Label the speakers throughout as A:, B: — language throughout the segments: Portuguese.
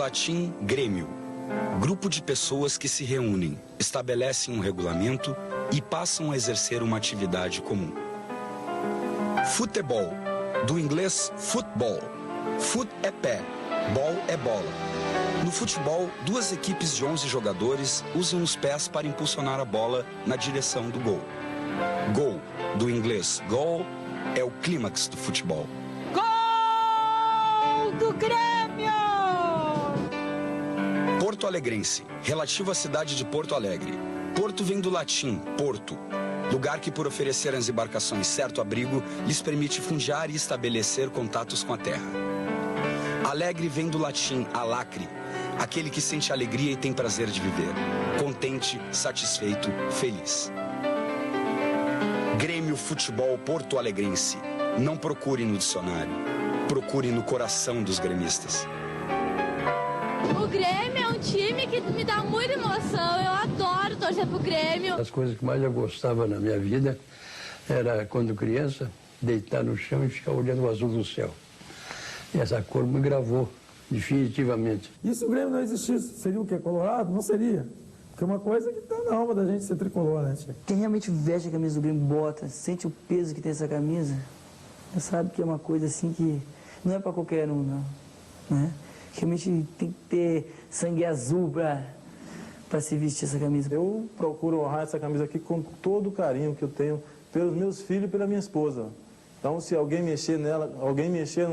A: latim grêmio, grupo de pessoas que se reúnem, estabelecem um regulamento e passam a exercer uma atividade comum. Futebol, do inglês football. Foot é pé, ball é bola. No futebol, duas equipes de 11 jogadores usam os pés para impulsionar a bola na direção do gol. Gol, do inglês goal, é o clímax do futebol.
B: Gol do Grêmio!
A: Porto Alegrense, relativo à cidade de Porto Alegre. Porto vem do latim porto, lugar que, por oferecer às embarcações certo abrigo, lhes permite fundear e estabelecer contatos com a terra. Alegre vem do latim alacre, aquele que sente alegria e tem prazer de viver, contente, satisfeito, feliz. Grêmio Futebol Porto Alegrense. Não procure no dicionário, procure no coração dos gremistas.
C: O Grêmio é um time que me dá muita emoção, eu adoro torcer pro Grêmio.
D: As coisas que mais eu gostava na minha vida era, quando criança, deitar no chão e ficar olhando o azul do céu. E essa cor me gravou, definitivamente.
E: E se o Grêmio não existisse, seria o quê? Colorado? Não seria. Porque é uma coisa que está na alma da gente ser tricolor, né, tia?
F: Quem realmente veste a camisa do Grêmio, bota, sente o peso que tem essa camisa, sabe que é uma coisa assim que não é para qualquer um, não, né? Realmente tem que ter sangue azul para se vestir essa camisa.
E: Eu procuro honrar essa camisa aqui com todo o carinho que eu tenho pelos meus filhos e pela minha esposa. Então, se alguém mexer nela, alguém mexer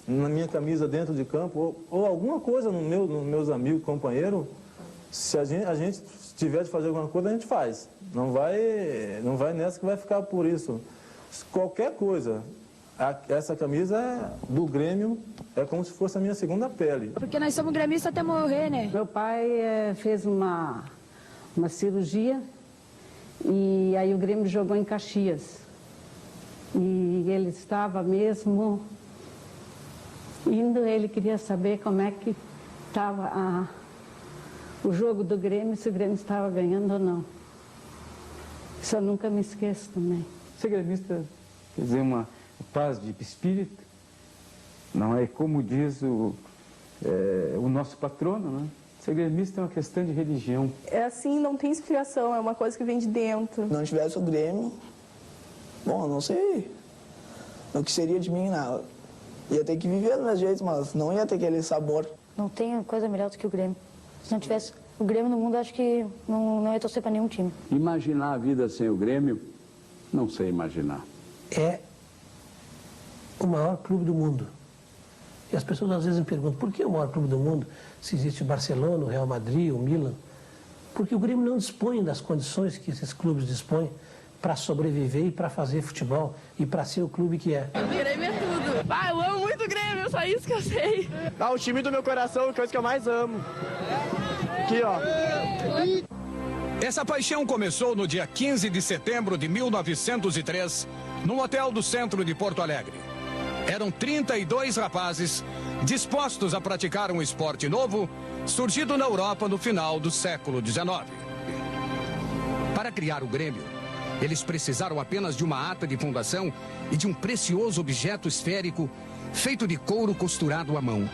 E: na minha camisa dentro de campo, ou alguma coisa nos meus amigos, companheiros, se a gente tiver de fazer alguma coisa, a gente faz. Não vai nessa que vai ficar por isso. Qualquer coisa. Essa camisa do Grêmio é como se fosse a minha segunda pele.
B: Porque nós somos gremistas até morrer, né?
G: Meu pai fez uma cirurgia e aí o Grêmio jogou em Caxias. E ele estava mesmo indo, ele queria saber como é que estava o jogo do Grêmio, se o Grêmio estava ganhando ou não. Isso eu nunca me esqueço também.
H: Ser gremista quer dizer uma paz de espírito, não é como diz o nosso patrono, né? Ser gremista é uma questão de religião.
I: É assim, não tem explicação, é uma coisa que vem de dentro.
J: Se não tivesse o Grêmio, bom, eu não sei o que seria de mim, não. Ia ter que viver do mesmo jeito, mas não ia ter aquele sabor.
C: Não tem coisa melhor do que o Grêmio. Se não tivesse o Grêmio no mundo, acho que não ia torcer para nenhum time.
D: Imaginar a vida sem o Grêmio, não sei imaginar.
K: É o maior clube do mundo. E as pessoas às vezes me perguntam, por que o maior clube do mundo? Se existe o Barcelona, o Real Madrid, o Milan. Porque o Grêmio não dispõe das condições que esses clubes dispõem para sobreviver e para fazer futebol e para ser o clube que é.
I: O Grêmio é tudo. Eu amo muito o Grêmio, só isso que eu sei.
J: O time do meu coração é a coisa que eu mais amo. Aqui, ó.
L: Essa paixão começou no dia 15 de setembro de 1903, num hotel do centro de Porto Alegre. Eram 32 rapazes dispostos a praticar um esporte novo, surgido na Europa no final do século XIX. Para criar o Grêmio, eles precisaram apenas de uma ata de fundação e de um precioso objeto esférico feito de couro costurado à mão.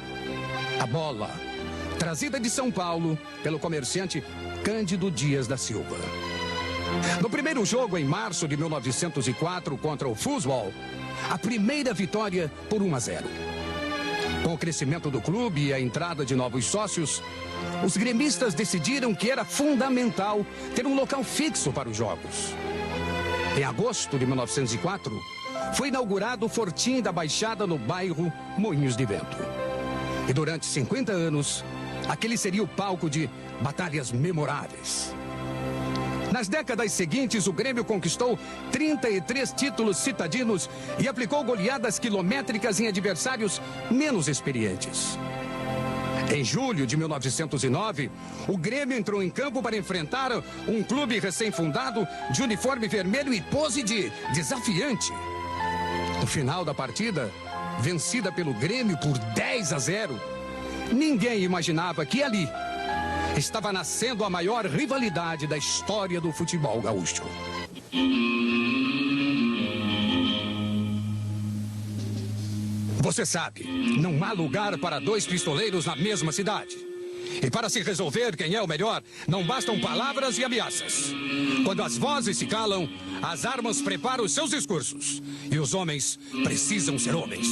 L: A bola, trazida de São Paulo pelo comerciante Cândido Dias da Silva. No primeiro jogo, em março de 1904, contra o Fusbol, a primeira vitória por 1-0. Com o crescimento do clube e a entrada de novos sócios, os gremistas decidiram que era fundamental ter um local fixo para os jogos. Em agosto de 1904, foi inaugurado o Fortim da Baixada no bairro Moinhos de Vento. E durante 50 anos, aquele seria o palco de batalhas memoráveis. Nas décadas seguintes, o Grêmio conquistou 33 títulos citadinos e aplicou goleadas quilométricas em adversários menos experientes. Em julho de 1909, o Grêmio entrou em campo para enfrentar um clube recém-fundado de uniforme vermelho e pose de desafiante. No final da partida, vencida pelo Grêmio por 10-0, ninguém imaginava que ali estava nascendo a maior rivalidade da história do futebol gaúcho. Você sabe, não há lugar para dois pistoleiros na mesma cidade. E para se resolver quem é o melhor, não bastam palavras e ameaças. Quando as vozes se calam, as armas preparam os seus discursos. E os homens precisam ser homens.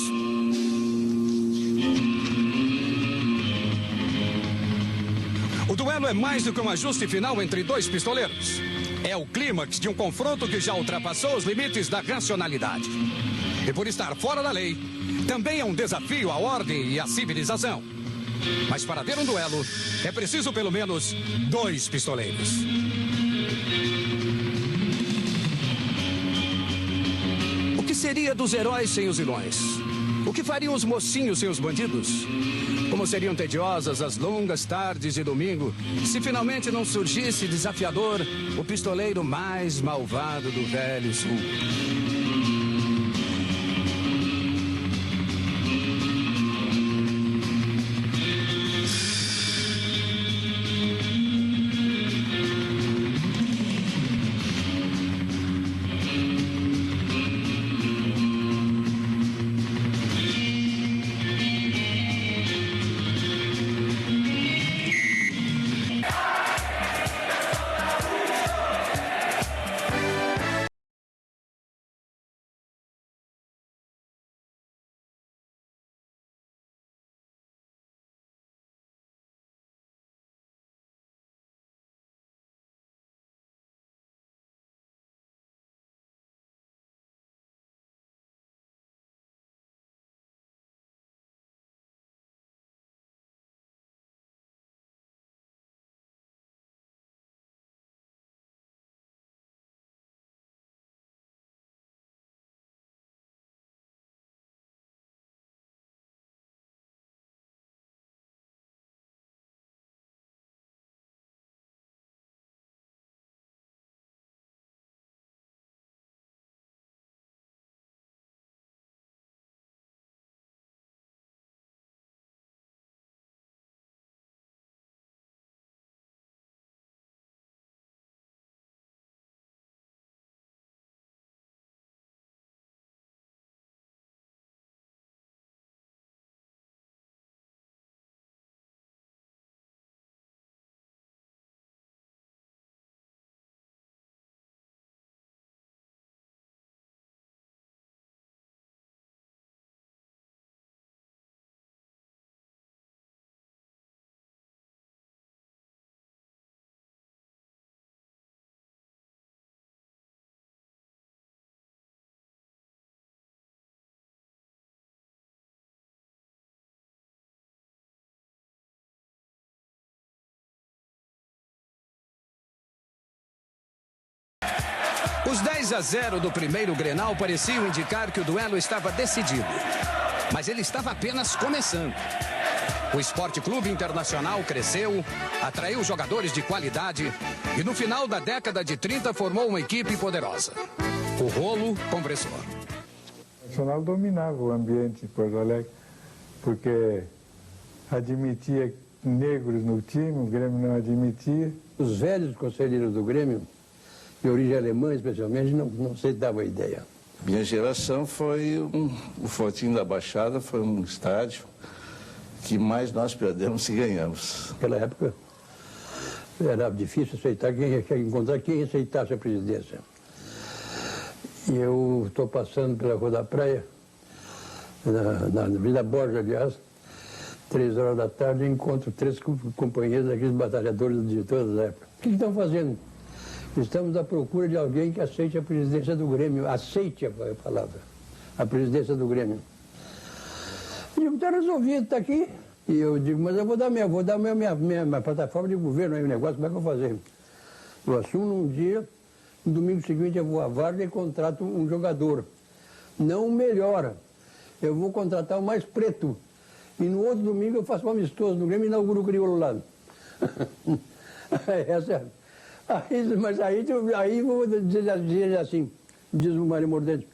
L: O duelo é mais do que um ajuste final entre dois pistoleiros. É o clímax de um confronto que já ultrapassou os limites da racionalidade. E por estar fora da lei, também é um desafio à ordem e à civilização. Mas para ter um duelo, é preciso pelo menos dois pistoleiros. O que seria dos heróis sem os vilões? O que fariam os mocinhos sem os bandidos? Como seriam tediosas as longas tardes de domingo se finalmente não surgisse desafiador o pistoleiro mais malvado do Velho Sul? Os 10-0 do primeiro Grenal pareciam indicar que o duelo estava decidido. Mas ele estava apenas começando. O Esporte Clube Internacional cresceu, atraiu jogadores de qualidade e no final da década de 30 formou uma equipe poderosa. O rolo compressor.
M: O Nacional dominava o ambiente em Porto Alegre, porque admitia negros no time, o Grêmio não admitia.
D: Os velhos conselheiros do Grêmio, de origem alemã especialmente, não aceitavam a ideia.
N: Minha geração foi o Fortinho da Baixada, foi um estádio que mais nós perdemos e ganhamos.
D: Naquela época era difícil encontrar quem aceitasse a presidência. E eu estou passando pela Rua da Praia, na Vila Borja, aliás, 3 horas da tarde, e encontro 3 companheiros daqueles batalhadores de todas as épocas. O que estão fazendo? Estamos à procura de alguém que aceite a presidência do Grêmio. Aceite a palavra. A presidência do Grêmio. Eu digo, está resolvido, está aqui. E eu digo, mas eu vou dar minha plataforma de governo aí, o negócio, como é que eu vou fazer? Eu assumo um dia, no domingo seguinte eu vou à Várzea e contrato um jogador. Não melhora. Eu vou contratar o mais preto. E no outro domingo eu faço um amistoso no Grêmio e inauguro o crioulo lá. Essa é... Mas aí vou dizer assim, diz o Mário Mordente,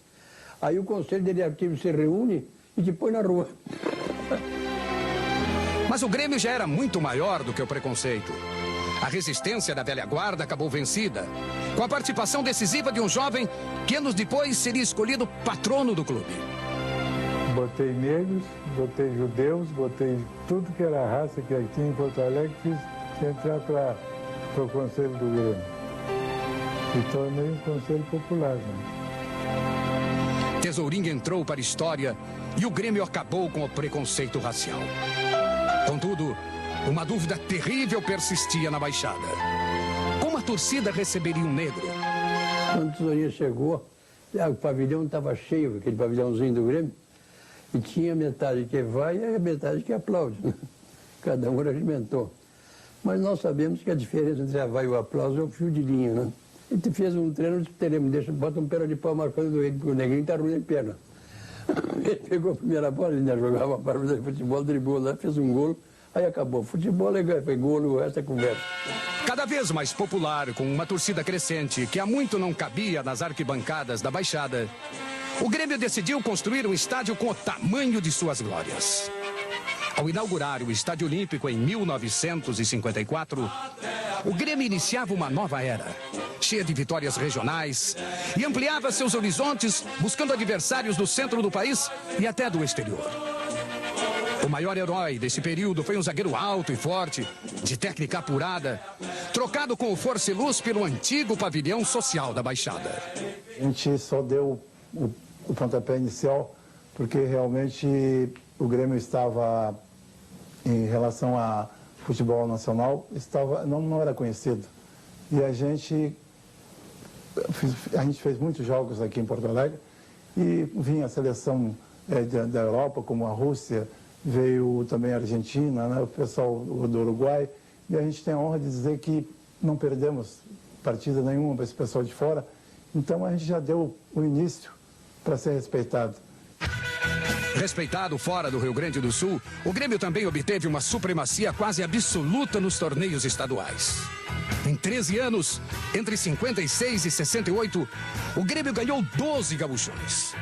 D: aí o Conselho Diretivo se reúne e te põe na rua.
L: Mas o Grêmio já era muito maior do que o preconceito. A resistência da velha guarda acabou vencida, com a participação decisiva de um jovem que anos depois seria escolhido patrono do clube.
M: botei negros, botei judeus, botei tudo que era raça que tinha em Porto Alegre, fiz entrar para o Conselho do Grêmio. E tornei um Conselho Popular. Né?
L: Tesourinho entrou para a história e o Grêmio acabou com o preconceito racial. Contudo, uma dúvida terrível persistia na Baixada. Como a torcida receberia um negro?
D: Quando o Tesourinho chegou, o pavilhão estava cheio, aquele pavilhãozinho do Grêmio, e tinha metade que vai e a metade que aplaude. Cada um regimentou. Mas nós sabemos que a diferença entre a vai e o aplauso é o fio de linha, né? A gente fez um treino, bota um perna de pau marcando ele, porque o neguinho está ruim de perna. Ele pegou a primeira bola, ele ainda jogava a partida de futebol, driblou lá, fez um golo, aí acabou. Futebol legal, foi golo, o resto é conversa.
L: Cada vez mais popular, com uma torcida crescente que há muito não cabia nas arquibancadas da Baixada, o Grêmio decidiu construir um estádio com o tamanho de suas glórias. Ao inaugurar o Estádio Olímpico em 1954, o Grêmio iniciava uma nova era, cheia de vitórias regionais, e ampliava seus horizontes buscando adversários do centro do país e até do exterior. O maior herói desse período foi um zagueiro alto e forte, de técnica apurada, trocado com o Força e Luz pelo antigo pavilhão social da Baixada.
O: A gente só deu o pontapé inicial porque realmente o Grêmio estava, em relação a futebol nacional, não era conhecido. E a gente fez muitos jogos aqui em Porto Alegre e vinha a seleção da Europa, como a Rússia, veio também a Argentina, né, o pessoal do Uruguai, e a gente tem a honra de dizer que não perdemos partida nenhuma para esse pessoal de fora, então a gente já deu o início para ser respeitado.
L: Respeitado fora do Rio Grande do Sul, o Grêmio também obteve uma supremacia quase absoluta nos torneios estaduais. Em 13 anos, entre 56 e 68, o Grêmio ganhou 12 gauchões.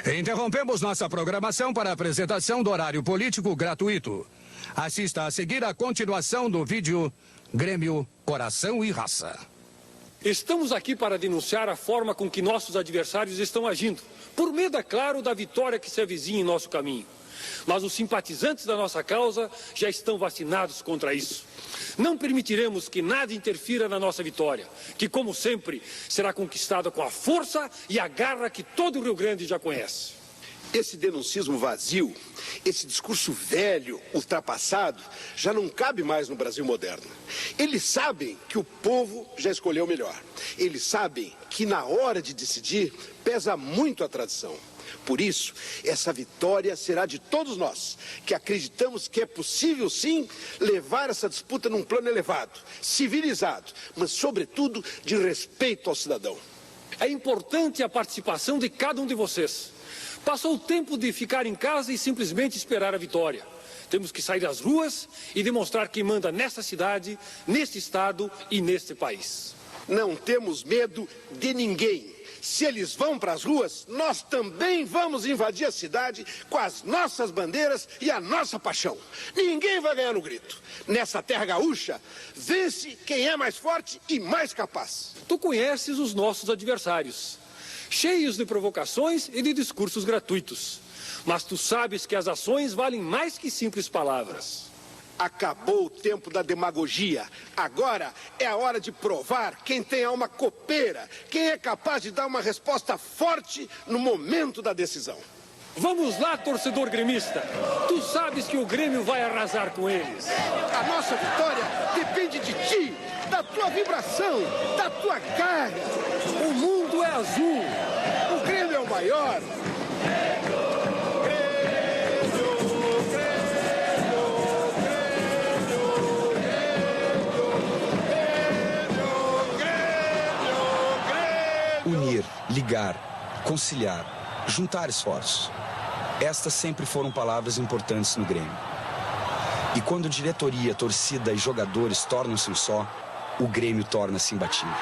L: Interrompemos nossa programação para a apresentação do horário político gratuito. Assista a seguir a continuação do vídeo Grêmio, Coração e Raça.
P: Estamos aqui para denunciar a forma com que nossos adversários estão agindo, por medo, é claro, da vitória que se avizinha em nosso caminho. Mas os simpatizantes da nossa causa já estão vacinados contra isso. Não permitiremos que nada interfira na nossa vitória, que, como sempre, será conquistada com a força e a garra que todo o Rio Grande já conhece.
Q: Esse denuncismo vazio, esse discurso velho, ultrapassado, já não cabe mais no Brasil moderno. Eles sabem que o povo já escolheu o melhor. Eles sabem que na hora de decidir pesa muito a tradição. Por isso, essa vitória será de todos nós, que acreditamos que é possível, sim, levar essa disputa num plano elevado, civilizado, mas, sobretudo, de respeito ao cidadão.
P: É importante a participação de cada um de vocês. Passou o tempo de ficar em casa e simplesmente esperar a vitória. Temos que sair às ruas e demonstrar quem manda nesta cidade, neste estado e neste país.
Q: Não temos medo de ninguém. Se eles vão para as ruas, nós também vamos invadir a cidade com as nossas bandeiras e a nossa paixão. Ninguém vai ganhar no grito. Nessa terra gaúcha, vence quem é mais forte e mais capaz.
P: Tu conheces os nossos adversários, cheios de provocações e de discursos gratuitos. Mas tu sabes que as ações valem mais que simples palavras.
Q: Acabou o tempo da demagogia. Agora é a hora de provar quem tem alma copeira, quem é capaz de dar uma resposta forte no momento da decisão.
P: Vamos lá, torcedor gremista. Tu sabes que o Grêmio vai arrasar com eles.
Q: A nossa vitória depende de ti, da tua vibração, da tua garra.
P: O mundo é azul.
Q: O Grêmio é o maior.
A: Unir, ligar, conciliar, juntar esforços. Estas sempre foram palavras importantes no Grêmio. E quando diretoria, torcida e jogadores tornam-se um só, o Grêmio torna-se imbatível.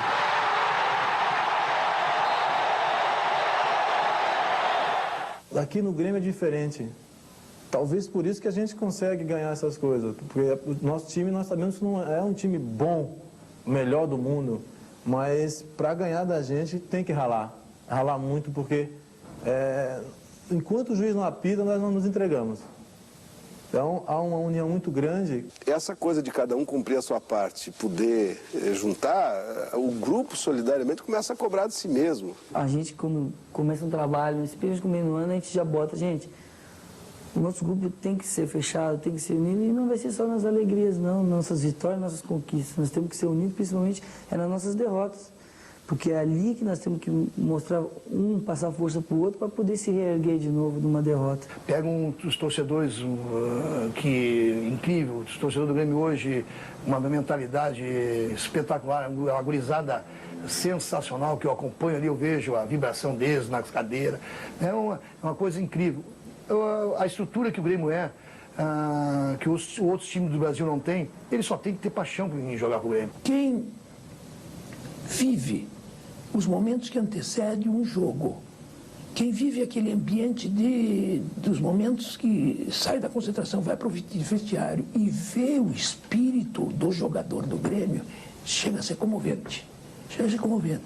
E: Aqui no Grêmio é diferente. Talvez por isso que a gente consegue ganhar essas coisas. Porque o nosso time, nós sabemos que não é um time bom, melhor do mundo. Mas para ganhar da gente tem que ralar. Ralar muito porque enquanto o juiz não apita, nós não nos entregamos. Então, há uma união muito grande.
Q: Essa coisa de cada um cumprir a sua parte, poder juntar, o grupo solidariamente começa a cobrar de si mesmo.
F: A gente, quando começa um trabalho, nesse período de começo do ano, a gente já bota, gente, o nosso grupo tem que ser fechado, tem que ser unido, e não vai ser só nas alegrias, não, nossas vitórias, nossas conquistas. Nós temos que ser unidos, principalmente, nas nossas derrotas. Porque é ali que nós temos que mostrar, passar força para o outro para poder se reerguer de novo de uma derrota.
R: Pegam os torcedores, incrível, os torcedores do Grêmio hoje, uma mentalidade espetacular, uma gurizada sensacional, que eu acompanho ali, eu vejo a vibração deles nas cadeiras, é uma coisa incrível. A estrutura que o Grêmio que os outros times do Brasil não têm, ele só tem que ter paixão em jogar com o Grêmio.
K: Quem vive os momentos que antecedem um jogo, quem vive aquele ambiente dos momentos que sai da concentração, vai para o vestiário e vê o espírito do jogador do Grêmio, chega a ser comovente. Chega a ser comovente.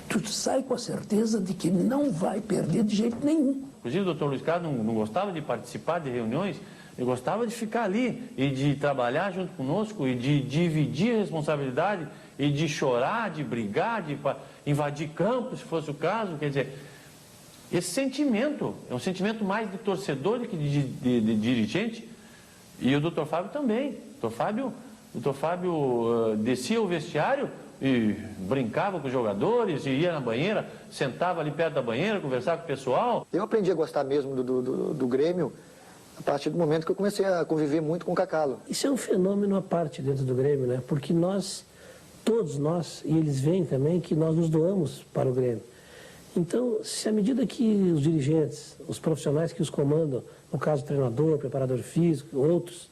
K: Tu sai com a certeza de que não vai perder de jeito nenhum.
S: Inclusive o Dr. Luiz Carlos não gostava de participar de reuniões, ele gostava de ficar ali e de trabalhar junto conosco e de dividir a responsabilidade e de chorar, de brigar, de invadir campo, se fosse o caso. Quer dizer, esse sentimento é um sentimento mais de torcedor do que de dirigente. E o Dr. Fábio também. O Dr. Fábio descia o vestiário e brincava com os jogadores, e ia na banheira, sentava ali perto da banheira, conversava com o pessoal.
T: Eu aprendi a gostar mesmo do Grêmio a partir do momento que eu comecei a conviver muito com o Cacalo.
K: Isso é um fenômeno à parte dentro do Grêmio, né? Porque todos nós, e eles veem também, que nós nos doamos para o Grêmio. Então, se à medida que os dirigentes, os profissionais que os comandam, no caso o treinador, preparador físico, outros,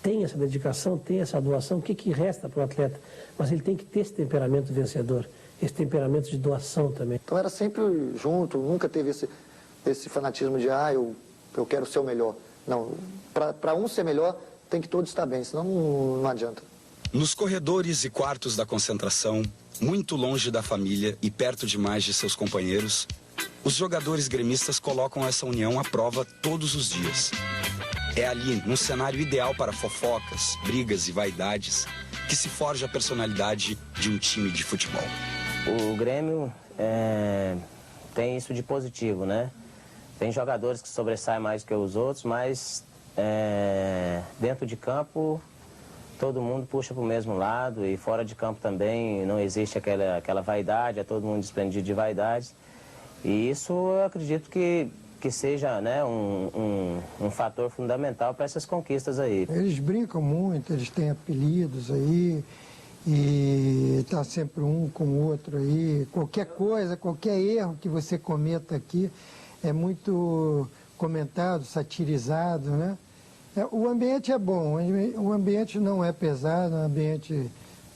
K: têm essa dedicação, têm essa doação, o que resta para o atleta? Mas ele tem que ter esse temperamento vencedor, esse temperamento de doação também.
T: Então era sempre junto, nunca teve esse fanatismo de, eu quero ser o melhor. Não, para um ser melhor, tem que todos estar bem, senão não adianta.
A: Nos corredores e quartos da concentração, muito longe da família e perto demais de seus companheiros, os jogadores gremistas colocam essa união à prova todos os dias. É ali, num cenário ideal para fofocas, brigas e vaidades, que se forja a personalidade de um time de futebol.
U: O Grêmio tem isso de positivo, né? Tem jogadores que sobressaem mais que os outros, mas dentro de campo todo mundo puxa para o mesmo lado, e fora de campo também não existe aquela vaidade, é todo mundo desprendido de vaidades. E isso eu acredito que seja, né, um fator fundamental para essas conquistas aí.
V: Eles brincam muito, eles têm apelidos aí, e tá sempre um com o outro aí. Qualquer coisa, qualquer erro que você cometa aqui é muito comentado, satirizado, né? O ambiente é bom, o ambiente não é pesado, o ambiente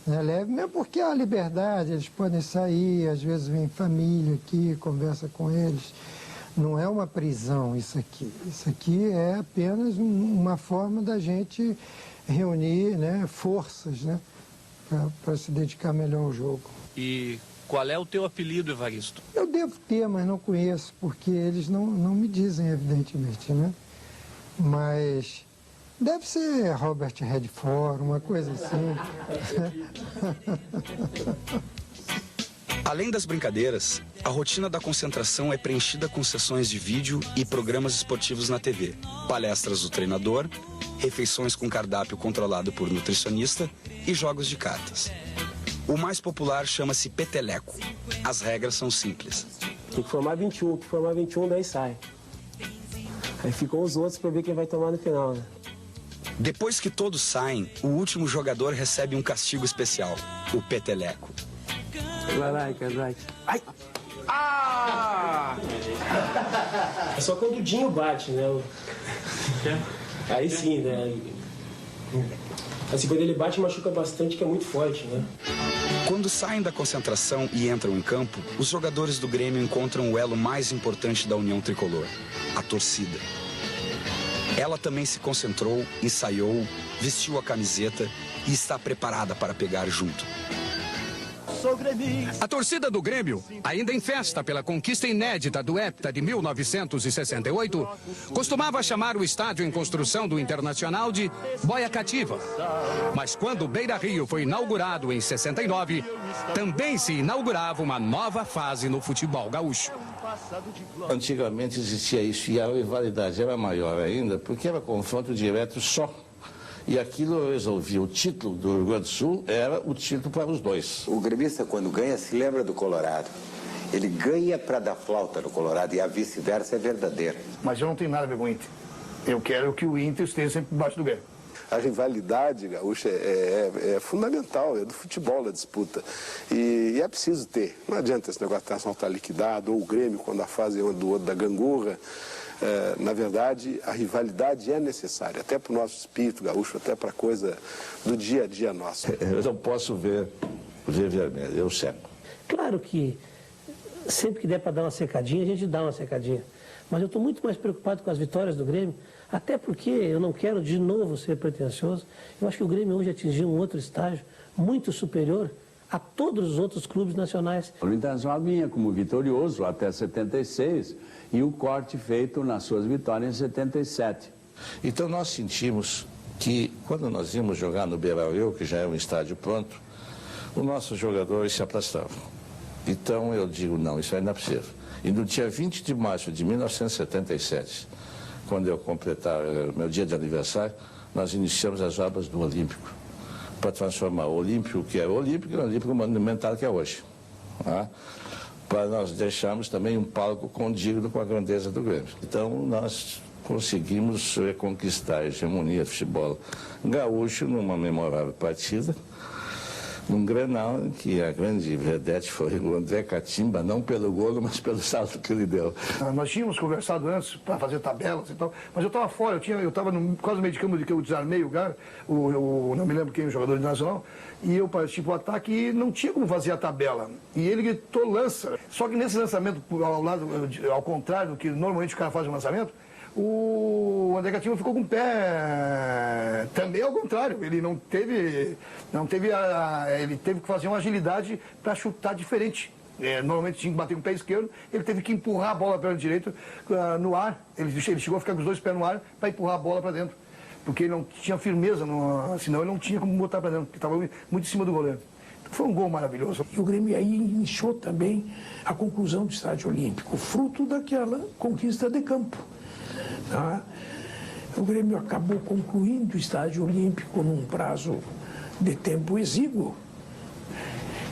V: é leve, mesmo porque há liberdade, eles podem sair, às vezes vem família aqui, conversa com eles. Não é uma prisão isso aqui. Isso aqui é apenas uma forma da gente reunir, né, forças, né, para se dedicar melhor ao jogo.
W: E qual é o teu apelido, Evaristo?
V: Eu devo ter, mas não conheço, porque eles não me dizem, evidentemente, né? Mas deve ser Robert Redford, uma coisa assim.
A: Além das brincadeiras, a rotina da concentração é preenchida com sessões de vídeo e programas esportivos na TV, palestras do treinador, refeições com cardápio controlado por nutricionista e jogos de cartas. O mais popular chama-se peteleco. As regras são simples.
X: Tem que formar 21, daí sai. Aí ficam os outros para ver quem vai tomar no final, né?
A: Depois que todos saem, o último jogador recebe um castigo especial, o peteleco.
X: Vai lá, Ricardo, vai. Ai! Ah! É só quando o Dinho bate, né? Aí sim, né? Assim, quando ele bate, machuca bastante, que é muito forte, né?
A: Quando saem da concentração e entram em campo, os jogadores do Grêmio encontram o elo mais importante da união tricolor, a torcida. Ela também se concentrou, ensaiou, vestiu a camiseta e está preparada para pegar junto.
B: sou gremista.
L: A torcida do Grêmio, ainda em festa pela conquista inédita do hepta de 1968, costumava chamar o estádio em construção do Internacional de Boia Cativa. Mas quando o Beira-Rio foi inaugurado em 69, também se inaugurava uma nova fase no futebol gaúcho.
N: Antigamente existia isso e a rivalidade era maior ainda porque era confronto direto só. E aquilo resolvia. O título do Rio Grande do Sul era o título para os dois.
C: O gremista, quando ganha, se lembra do Colorado. Ele ganha para dar flauta no Colorado e a vice-versa é verdadeira.
R: Mas eu não tenho nada a ver com o Inter. Eu quero que o Inter esteja sempre embaixo do Grêmio.
Q: A rivalidade gaúcha é fundamental, é do futebol a disputa. E é preciso ter. Não adianta esse negócio de Internacional estar liquidado, ou o Grêmio, quando a fase é uma do outro da gangorra. Na verdade, a rivalidade é necessária, até para o nosso espírito gaúcho, até para a coisa do dia a dia nosso.
N: Eu não posso ver vermelho, eu seco.
K: Claro que sempre que der para dar uma secadinha, a gente dá uma secadinha. Mas eu estou muito mais preocupado com as vitórias do Grêmio, até porque eu não quero de novo ser pretensioso. Eu acho que o Grêmio hoje atingiu um outro estágio muito superior a todos os outros clubes nacionais.
G: O Internacional vinha como vitorioso até 76 e o corte feito nas suas vitórias em 77.
N: Então nós sentimos que quando nós íamos jogar no Beira-Rio, que já é um estádio pronto, os nossos jogadores se aplastavam. Então eu digo, não, isso aí não é possível. E no dia 20 de março de 1977, quando eu completar meu dia de aniversário, nós iniciamos as obras do Olímpico, para transformar o Olímpico, que é o Olímpico, no Olímpico Monumental, que é hoje. Tá? Para nós deixarmos também um palco condigno com a grandeza do Grêmio. Então, nós conseguimos reconquistar a hegemonia do futebol gaúcho numa memorável partida, num Grenal, em que a grande vedete foi o André Catimba, não pelo golo, mas pelo salto que ele deu.
R: Nós tínhamos conversado antes para fazer tabelas e tal, mas eu estava fora, eu estava quase no meio de campo de que eu desarmei o cara, não me lembro quem, o jogador internacional, e eu parti para o ataque e não tinha como fazer a tabela. E ele gritou lança. Só que nesse lançamento, ao contrário do que normalmente o cara faz no lançamento, o André Catimba ficou com o pé também ao contrário. Ele ele teve que fazer uma agilidade para chutar diferente. Normalmente tinha que bater com o pé esquerdo, ele teve que empurrar a bola para o direito no ar. Ele chegou a ficar com os dois pés no ar para empurrar a bola para dentro. Porque ele não tinha firmeza, senão ele não tinha como botar para dentro, porque estava muito em cima do goleiro. Então foi um gol maravilhoso.
H: E o Grêmio aí iniciou também a conclusão do Estádio Olímpico, fruto daquela conquista de campo. Tá? O Grêmio acabou concluindo o Estádio Olímpico num prazo de tempo exíguo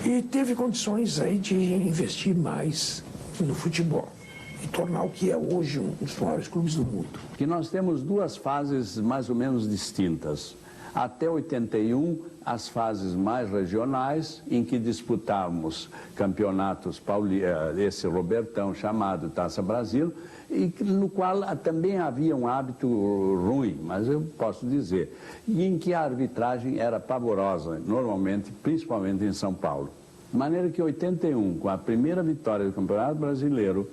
H: e teve condições aí de investir mais no futebol e tornar o que é hoje um dos maiores clubes do mundo.
G: Que nós temos duas fases mais ou menos distintas. Até 81, as fases mais regionais, em que disputávamos campeonatos esse Robertão chamado Taça Brasil, e no qual também havia um hábito ruim, mas eu posso dizer, e em que a arbitragem era pavorosa, normalmente, principalmente em São Paulo. De maneira que em 81, com a primeira vitória do Campeonato Brasileiro,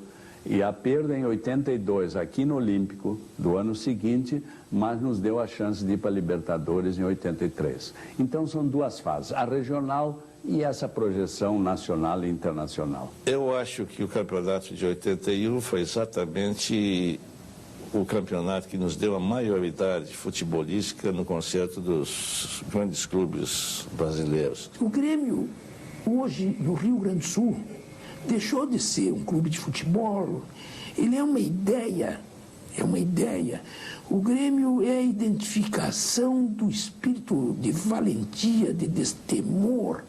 G: e a perda em 82 aqui no Olímpico, do ano seguinte, mas nos deu a chance de ir para a Libertadores em 83. Então são duas fases, a regional e essa projeção nacional e internacional.
N: Eu acho que o campeonato de 81 foi exatamente o campeonato que nos deu a maioridade futebolística no concerto dos grandes clubes brasileiros.
H: O Grêmio, hoje, no Rio Grande do Sul, deixou de ser um clube de futebol, ele é uma ideia, O Grêmio é a identificação do espírito de valentia, de destemor,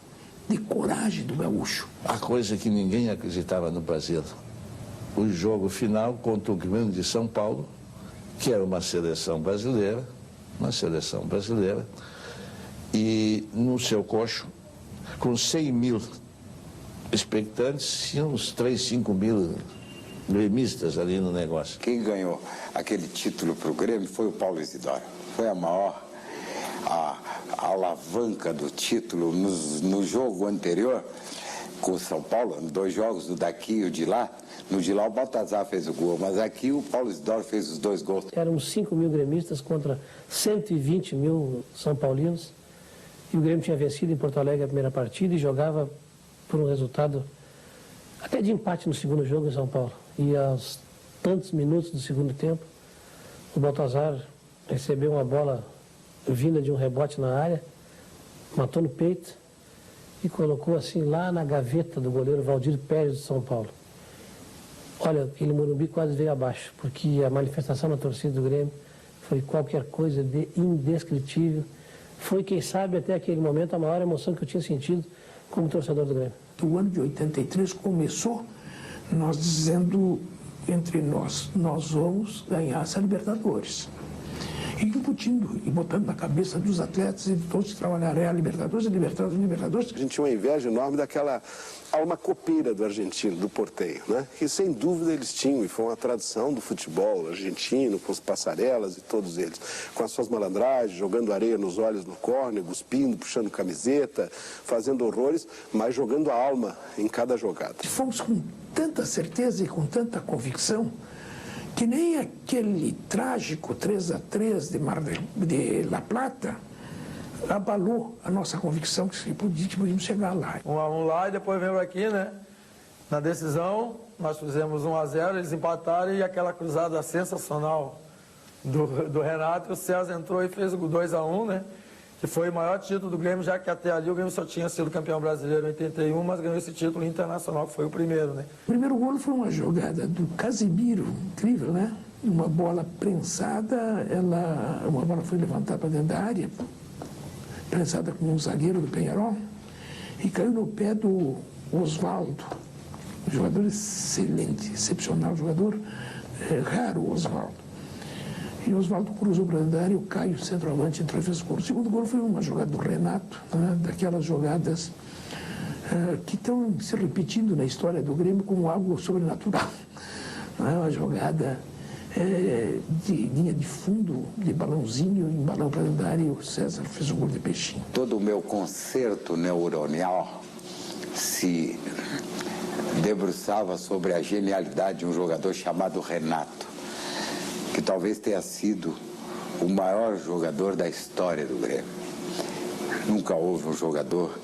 H: de coragem do gaúcho.
N: A coisa que ninguém acreditava no Brasil, o jogo final contra o Grêmio de São Paulo, que era uma seleção brasileira, e no seu coxo, com 100 mil expectantes, tinha uns 3, 5 mil gremistas ali no negócio.
C: Quem ganhou aquele título para o Grêmio foi o Paulo Isidoro. Foi a maior alavanca do título no jogo anterior com o São Paulo, 2 jogos, no daqui e o de lá. No de lá o Baltazar fez o gol, mas aqui o Paulo Isidoro fez os 2 gols.
K: Eram 5 mil gremistas contra 120 mil São Paulinos. E o Grêmio tinha vencido em Porto Alegre a primeira partida e jogava por um resultado até de empate no segundo jogo em São Paulo. E aos tantos minutos do segundo tempo, o Baltazar recebeu uma bola vinda de um rebote na área, matou no peito e colocou assim lá na gaveta do goleiro Valdir Pérez de São Paulo. Olha, aquele Morumbi quase veio abaixo, porque a manifestação na torcida do Grêmio foi qualquer coisa de indescritível. Foi, quem sabe, até aquele momento, a maior emoção que eu tinha sentido como torcedor do Grêmio.
H: O ano de 83 começou nós dizendo entre nós vamos ganhar essa Libertadores. E incutindo e botando na cabeça dos atletas e de todos que trabalharem a Libertadores, a Libertadores, a Libertadores.
Q: A gente tinha uma inveja enorme daquela alma copeira do argentino, do porteño, né? Que sem dúvida eles tinham, e foi uma tradição do futebol argentino, com os passarelas e todos eles, com as suas malandragens, jogando areia nos olhos no córner, cuspindo, puxando camiseta, fazendo horrores, mas jogando a alma em cada jogada.
H: Fomos com tanta certeza e com tanta convicção que nem aquele trágico 3-3 de La Plata abalou a nossa convicção que podíamos chegar lá.
B: 1-1 lá e depois veio aqui, né? Na decisão, nós fizemos 1-0, eles empataram e aquela cruzada sensacional do Renato, o César entrou e fez o 2-1, né? Que foi o maior título do Grêmio, já que até ali o Grêmio só tinha sido campeão brasileiro em 81, mas ganhou esse título internacional, que foi o primeiro, né?
H: O primeiro gol foi uma jogada do Casimiro, incrível, né? Uma bola prensada, uma bola foi levantada para dentro da área, prensada com um zagueiro do Peñarol, e caiu no pé do Osvaldo, um jogador excelente, excepcional jogador, raro o Osvaldo. E o Osvaldo cruzou para dentro da área e o Caio, centroavante, entrou e fez o gol. O segundo gol foi uma jogada do Renato, né? Daquelas jogadas que estão se repetindo na história do Grêmio como algo sobrenatural. Não é uma jogada de linha de fundo, de balãozinho, em balão para dentro da área, e o César fez o gol de peixinho.
C: Todo o meu concerto neuronal se debruçava sobre a genialidade de um jogador chamado Renato, que talvez tenha sido o maior jogador da história do Grêmio. Nunca houve um jogador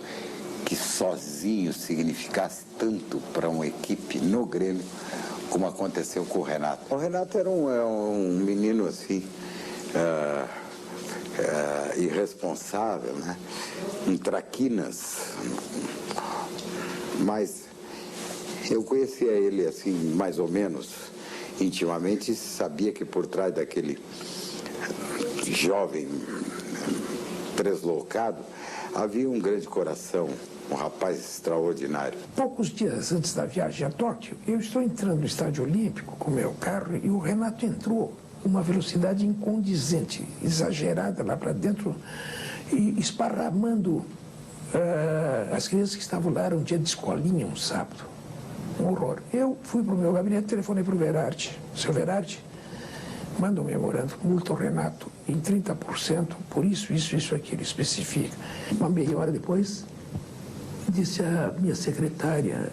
C: que sozinho significasse tanto para uma equipe no Grêmio como aconteceu com o Renato. O Renato era um menino assim, irresponsável, né? Um traquinas, mas eu conhecia ele assim, mais ou menos intimamente, sabia que por trás daquele jovem deslocado havia um grande coração, um rapaz extraordinário.
H: Poucos dias antes da viagem a Tóquio, eu estou entrando no Estádio Olímpico com o meu carro e o Renato entrou com uma velocidade incondizente, exagerada lá para dentro, e esparramando as crianças que estavam lá. Era um dia de escolinha, um sábado. Um horror. Eu fui para o meu gabinete, telefonei para o Verardi. Seu Verardi, manda um memorando, multa o Renato em 30%, por isso, aquilo, especifica. Uma meia hora depois, disse a minha secretária,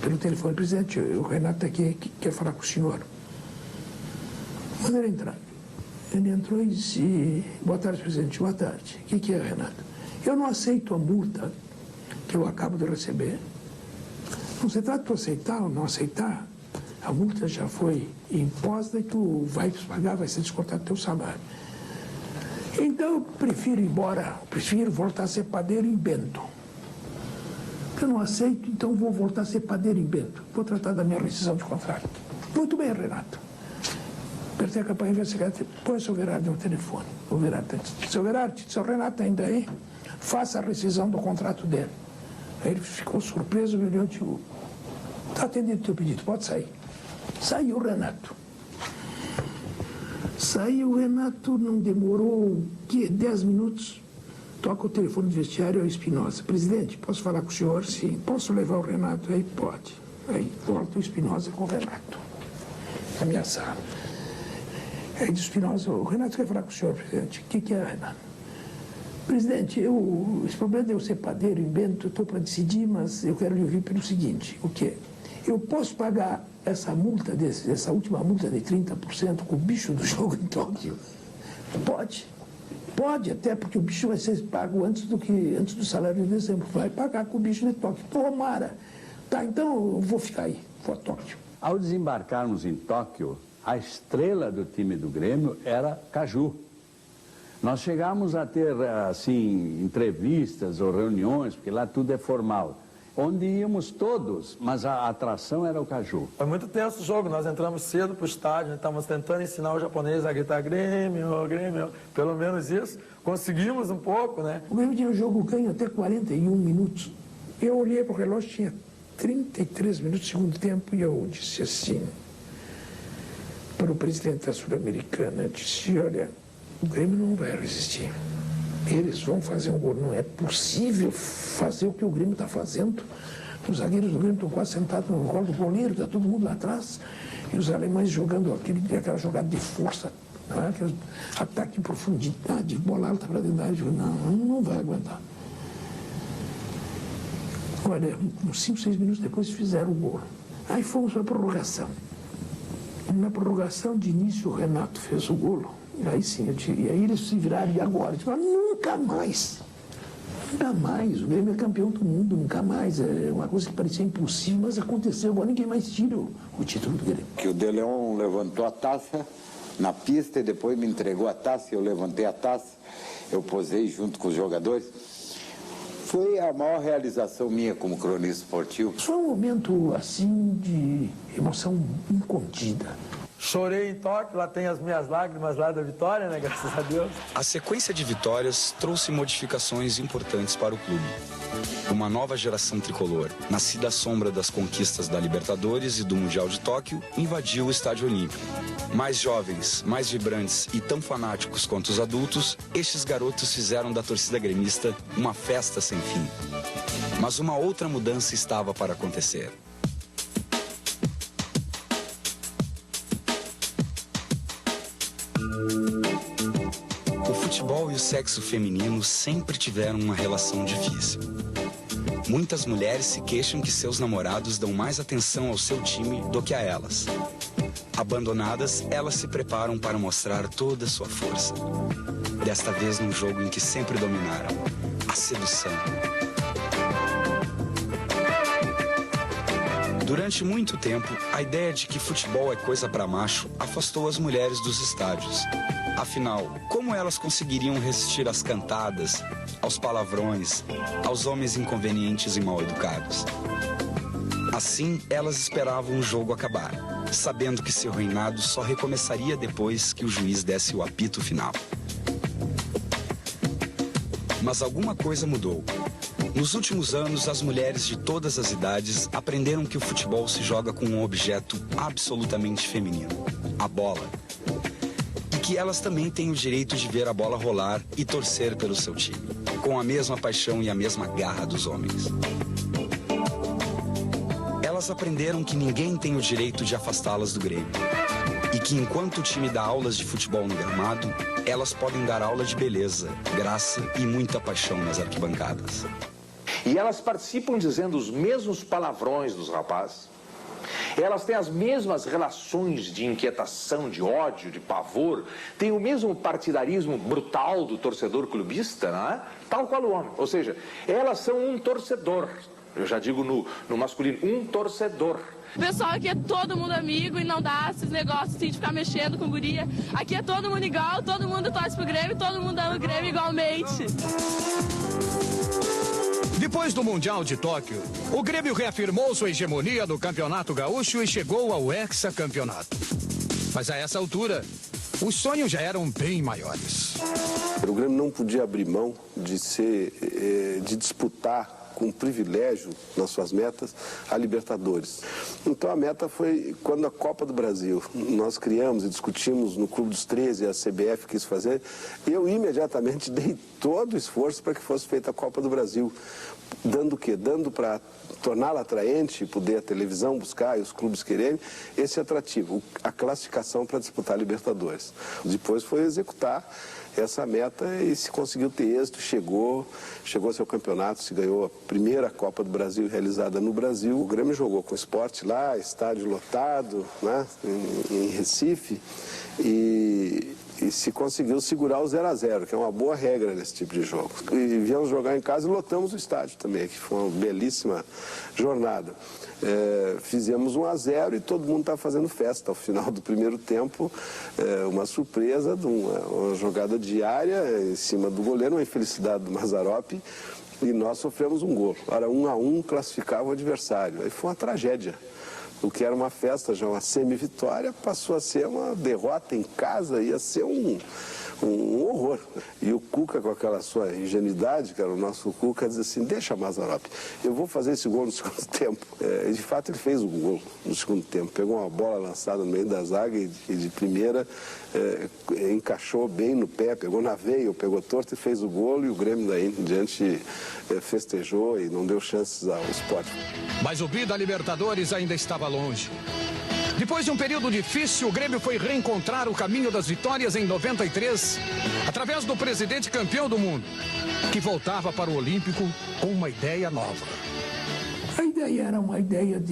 H: pelo telefone: presidente, o Renato aqui quer falar com o senhor. Manda ele entrar. Ele entrou e disse: boa tarde, presidente. Boa tarde. O que é, Renato? Eu não aceito a multa que eu acabo de receber. Não se trata de tu aceitar ou não aceitar. A multa já foi imposta e tu vai pagar, vai ser descontado do teu salário. Então eu prefiro ir embora, prefiro voltar a ser padeiro em Bento. Eu não aceito, então vou voltar a ser padeiro em Bento. Vou tratar da minha rescisão de contrato. Muito bem, Renato. Apertei a campanha investigada, põe o seu Verardi no telefone. O Verardi disse: seu Verardi, seu Renato ainda aí, faça a rescisão do contrato dele. Aí ele ficou surpreso, me olhou e disse: está atendido o teu pedido, pode sair. Saiu o Renato. Saiu o Renato, não demorou 10 minutos. Toca o telefone do vestiário ao Espinosa: presidente, posso falar com o senhor? Sim. Posso levar o Renato? Aí pode. Aí volta o Espinosa com o Renato na minha sala. Aí diz o Espinosa: o Renato quer falar com o senhor, presidente. O que é, Renato? Presidente, esse problema de eu ser padeiro em Bento, eu estou para decidir, mas eu quero lhe ouvir pelo seguinte: o quê? Eu posso pagar essa multa, essa última multa de 30% com o bicho do jogo em Tóquio? Pode. Pode, até porque o bicho vai ser pago antes do salário de dezembro. Vai pagar com o bicho de Tóquio. Tomara. Tá, então eu vou ficar aí, vou a Tóquio.
G: Ao desembarcarmos em Tóquio, a estrela do time do Grêmio era Caju. Nós chegamos a ter, assim, entrevistas ou reuniões, porque lá tudo é formal, onde íamos todos, mas a atração era o Caju.
B: Foi muito tenso o jogo, nós entramos cedo para o estádio, estávamos tentando ensinar o japonês a gritar Grêmio, Grêmio, pelo menos isso. Conseguimos um pouco, né?
H: O Grêmio tinha um jogo ganho até 41 minutos. Eu olhei para o relógio, tinha 33 minutos do segundo tempo, e eu disse assim, para o presidente da Sul-Americana, disse, olha, o Grêmio não vai resistir. Eles vão fazer um gol. Não é possível fazer o que o Grêmio está fazendo. Os zagueiros do Grêmio estão quase sentados no colo do goleiro, está todo mundo lá atrás. E os alemães jogando aquela jogada de força, não é? Aquele ataque em profundidade, bola alta para dentro da área. Não vai aguentar. Olha, uns 5, 6 minutos depois fizeram o gol. Aí fomos para a prorrogação. Na prorrogação de início, o Renato fez o gol. E aí sim, e aí eles se viraram, e agora? Tipo, nunca mais. Nunca mais. O Grêmio é campeão do mundo, nunca mais. É uma coisa que parecia impossível, mas aconteceu. Agora ninguém mais tira o título do Grêmio.
C: Que o De Leon levantou a taça na pista e depois me entregou a taça, eu levantei a taça, eu posei junto com os jogadores. Foi a maior realização minha como cronista esportivo.
H: Foi um momento, assim, de emoção incontida.
B: Chorei em Tóquio, lá tem as minhas lágrimas lá da vitória, né? Graças a Deus.
A: A sequência de vitórias trouxe modificações importantes para o clube. Uma nova geração tricolor, nascida à sombra das conquistas da Libertadores e do Mundial de Tóquio, invadiu o Estádio Olímpico. Mais jovens, mais vibrantes e tão fanáticos quanto os adultos, estes garotos fizeram da torcida gremista uma festa sem fim. Mas uma outra mudança estava para acontecer. O futebol e o sexo feminino sempre tiveram uma relação difícil. Muitas mulheres se queixam que seus namorados dão mais atenção ao seu time do que a elas. Abandonadas, elas se preparam para mostrar toda a sua força. Desta vez num jogo em que sempre dominaram: a sedução. Durante muito tempo, a ideia de que futebol é coisa para macho afastou as mulheres dos estádios. Afinal, como elas conseguiriam resistir às cantadas, aos palavrões, aos homens inconvenientes e mal educados? Assim, elas esperavam o jogo acabar, sabendo que seu reinado só recomeçaria depois que o juiz desse o apito final. Mas alguma coisa mudou. Nos últimos anos, as mulheres de todas as idades aprenderam que o futebol se joga com um objeto absolutamente feminino: a bola. E que elas também têm o direito de ver a bola rolar e torcer pelo seu time, com a mesma paixão e a mesma garra dos homens. Elas aprenderam que ninguém tem o direito de afastá-las do Grêmio. E que enquanto o time dá aulas de futebol no gramado, elas podem dar aula de beleza, graça e muita paixão nas arquibancadas.
D: E elas participam dizendo os mesmos palavrões dos rapazes. Elas têm as mesmas relações de inquietação, de ódio, de pavor. Têm o mesmo partidarismo brutal do torcedor clubista, não é? Tal qual o homem. Ou seja, elas são um torcedor. Eu já digo no masculino, um torcedor.
I: O pessoal aqui é todo mundo amigo e não dá esses negócios assim de ficar mexendo com guria. Aqui é todo mundo igual, todo mundo torce pro Grêmio, todo mundo ama o Grêmio igualmente.
L: Depois do Mundial de Tóquio, o Grêmio reafirmou sua hegemonia no Campeonato Gaúcho e chegou ao hexacampeonato. Mas a essa altura, os sonhos já eram bem maiores.
J: O Grêmio não podia abrir mão de disputar com privilégio nas suas metas a Libertadores. Então a meta foi, quando a Copa do Brasil nós criamos e discutimos no Clube dos 13, a CBF quis fazer, eu imediatamente dei todo o esforço para que fosse feita a Copa do Brasil. Dando o quê? Dando para torná-la atraente, poder a televisão buscar e os clubes quererem esse atrativo, a classificação para disputar a Libertadores. Depois foi executar essa meta e se conseguiu ter êxito, chegou ao seu campeonato, se ganhou a primeira Copa do Brasil realizada no Brasil. O Grêmio jogou com o Sport lá, estádio lotado, né, em Recife, e E se conseguiu segurar o 0-0, que é uma boa regra nesse tipo de jogo. E viemos jogar em casa e lotamos o estádio também, que foi uma belíssima jornada. Fizemos 1-0 e todo mundo estava fazendo festa. Ao final do primeiro tempo, uma surpresa, uma jogada diária em cima do goleiro, uma infelicidade do Mazzaropi, e nós sofremos um gol. Era 1-1, classificava o adversário. Aí foi uma tragédia. O que era uma festa, já uma semi-vitória, passou a ser uma derrota em casa, ia ser um horror. E o Cuca, com aquela sua ingenuidade, que era o nosso Cuca, diz assim, deixa Mazzaropi, eu vou fazer esse gol no segundo tempo. E de fato ele fez o gol no segundo tempo, pegou uma bola lançada no meio da zaga e de primeira encaixou bem no pé, pegou na veia, pegou torto e fez o gol, e o Grêmio daí em diante festejou e não deu chances ao Sport.
L: Mas o bi da Libertadores ainda estava longe. Depois de um período difícil, o Grêmio foi reencontrar o caminho das vitórias em 93, através do presidente campeão do mundo, que voltava para o Olímpico com uma ideia nova.
H: A ideia era uma ideia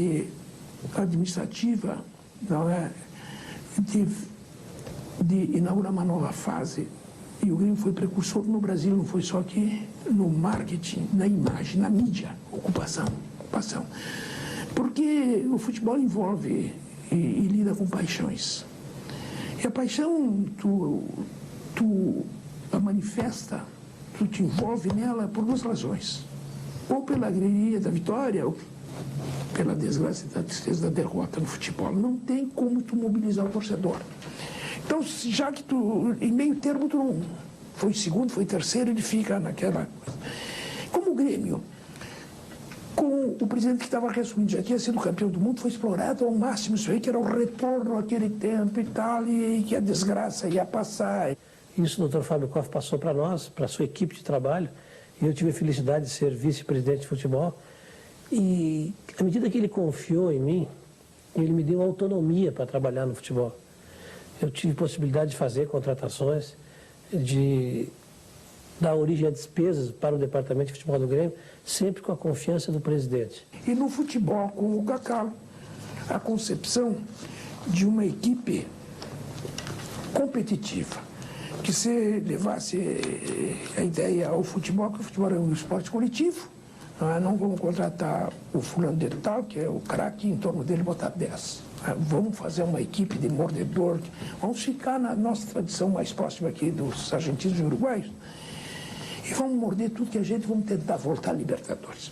H: administrativa, não é? De inaugurar uma nova fase. E o Grêmio foi precursor no Brasil, não foi só aqui, no marketing, na imagem, na mídia, ocupação. Porque o futebol envolve e lida com paixões. E a paixão, tu a manifesta, tu te envolve nela por duas razões. Ou pela alegria da vitória, ou pela desgraça e da tristeza da derrota no futebol. Não tem como tu mobilizar o torcedor. Então, já que tu, em meio termo, tu não foi segundo, foi terceiro, ele fica naquela coisa. Como o Grêmio, com o presidente que estava reassumindo, já tinha sido campeão do mundo, foi explorado ao máximo isso aí, que era o retorno àquele tempo e tal, e que a desgraça ia passar.
K: Isso o Dr. Fábio Koff passou para nós, para a sua equipe de trabalho, e eu tive a felicidade de ser vice-presidente de futebol. E à medida que ele confiou em mim, ele me deu autonomia para trabalhar no futebol. Eu tive possibilidade de fazer contratações, de dar origem a despesas para o departamento de futebol do Grêmio, sempre com a confiança do presidente.
H: E no futebol, com o Cacalo, a concepção de uma equipe competitiva, que se levasse a ideia ao futebol, que o futebol é um esporte coletivo, não vamos contratar o fulano de tal, que é o craque, em torno dele botar 10. Vamos fazer uma equipe de mordedor, vamos ficar na nossa tradição mais próxima aqui dos argentinos e uruguaios, e vamos morder tudo que a gente, vamos tentar voltar a Libertadores.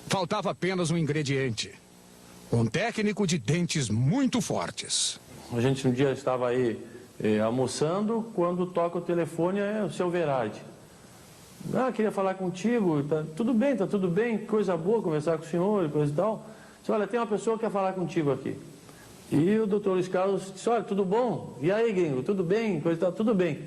L: Faltava apenas um ingrediente. Um técnico de dentes muito fortes.
S: A gente um dia estava aí almoçando, quando toca o telefone é o seu Verardi. Queria falar contigo, tá tudo bem, coisa boa conversar com o senhor e coisa e tal. Disse, olha, tem uma pessoa que quer falar contigo aqui. E o doutor Luiz Carlos disse, olha, tudo bom? E aí, gringo, tudo bem? Coisa e tal, tudo bem.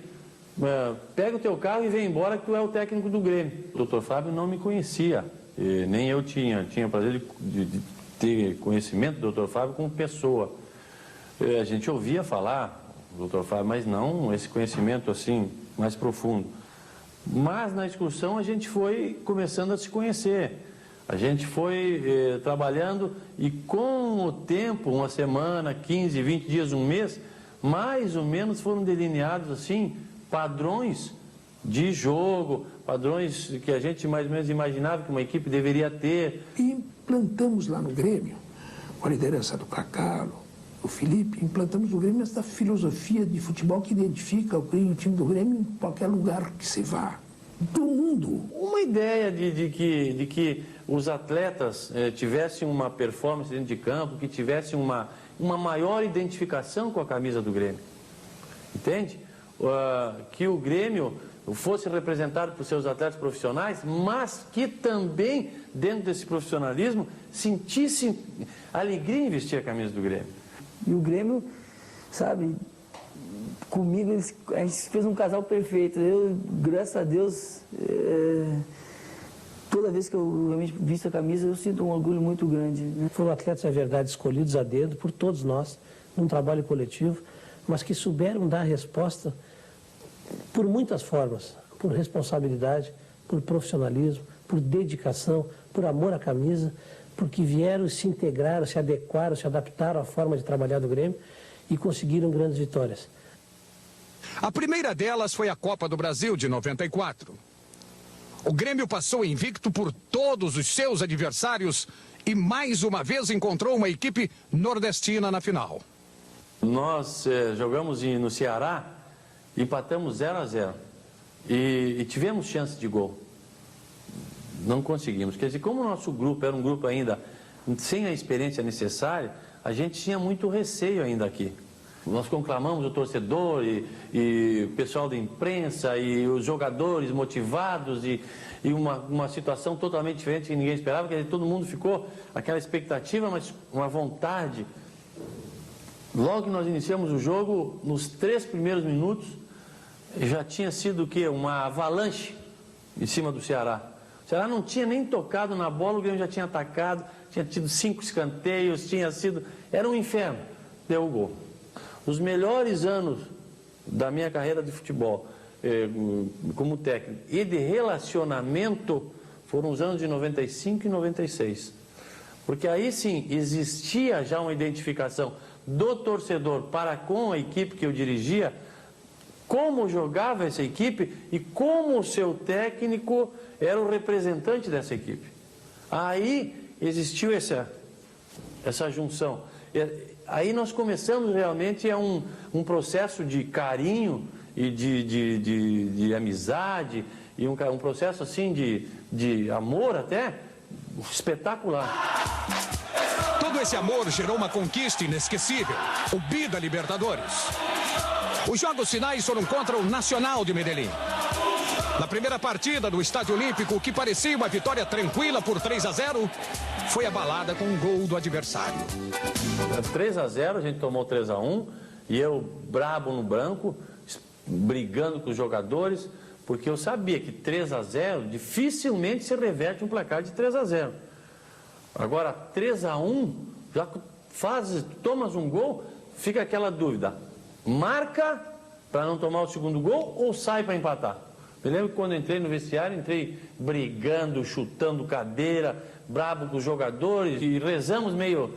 S: Pega o teu carro e vem embora que tu é o técnico do Grêmio. O doutor Fábio não me conhecia, nem eu tinha o prazer de ter conhecimento do doutor Fábio como pessoa. A gente ouvia falar do doutor Fábio, mas não esse conhecimento assim, mais profundo. Mas na excursão a gente foi começando a se conhecer. A gente foi trabalhando e com o tempo, uma semana, 15, 20 dias, um mês, mais ou menos foram delineados assim padrões de jogo, padrões que a gente mais ou menos imaginava que uma equipe deveria ter.
H: E implantamos lá no Grêmio, com a liderança do Cacalo, o Felipe, implantamos no Grêmio essa filosofia de futebol que identifica o time do Grêmio em qualquer lugar que se vá, do mundo.
S: Uma ideia de que os atletas tivessem uma performance dentro de campo, que tivessem uma maior identificação com a camisa do Grêmio. Entende? Que o Grêmio fosse representado por seus atletas profissionais, mas que também, dentro desse profissionalismo, sentissem alegria em vestir a camisa do Grêmio.
F: E o Grêmio, sabe, comigo a gente fez um casal perfeito. Eu, graças a Deus, toda vez que eu realmente visto a camisa, eu sinto um orgulho muito grande. Né?
K: Foram atletas, na verdade, escolhidos a dedo por todos nós, num trabalho coletivo, mas que souberam dar resposta por muitas formas, por responsabilidade, por profissionalismo, por dedicação, por amor à camisa, porque vieram, se integraram, se adequaram, se adaptaram à forma de trabalhar do Grêmio e conseguiram grandes vitórias.
L: A primeira delas foi a Copa do Brasil de 94. O Grêmio passou invicto por todos os seus adversários e mais uma vez encontrou uma equipe nordestina na final.
S: Nós jogamos no Ceará, empatamos 0-0 e tivemos chance de gol. Não conseguimos. Quer dizer, como o nosso grupo era um grupo ainda sem a experiência necessária, a gente tinha muito receio ainda aqui. Nós conclamamos o torcedor e o pessoal da imprensa e os jogadores motivados e uma situação totalmente diferente que ninguém esperava. Quer dizer, todo mundo ficou aquela expectativa, mas uma vontade. Logo que nós iniciamos o jogo, nos 3 primeiros minutos, já tinha sido o quê? Uma avalanche em cima do Ceará. O Ceará não tinha nem tocado na bola, o Grêmio já tinha atacado, tinha tido 5 escanteios, era um inferno. Deu o gol. Os melhores anos da minha carreira de futebol, como técnico, e de relacionamento, foram os anos de 95 e 96. Porque aí sim, existia já uma identificação do torcedor para com a equipe que eu dirigia, como jogava essa equipe e como o seu técnico era o representante dessa equipe. Aí existiu essa junção. Aí nós começamos realmente um processo de carinho e de amizade e um processo assim de amor até espetacular.
L: Todo esse amor gerou uma conquista inesquecível, o Bi da Libertadores. Os jogos finais foram contra o Nacional de Medellín. Na primeira partida do Estádio Olímpico, o que parecia uma vitória tranquila por 3-0, foi abalada com um gol do adversário.
S: 3-0, a gente tomou 3-1 e eu brabo no branco, brigando com os jogadores, porque eu sabia que 3-0 dificilmente se reverte um placar de 3-0. Agora, 3-1, já tomas um gol, fica aquela dúvida. Marca para não tomar o segundo gol ou sai para empatar? Eu lembro que quando entrei no vestiário, entrei brigando, chutando cadeira, brabo com os jogadores e rezamos meio,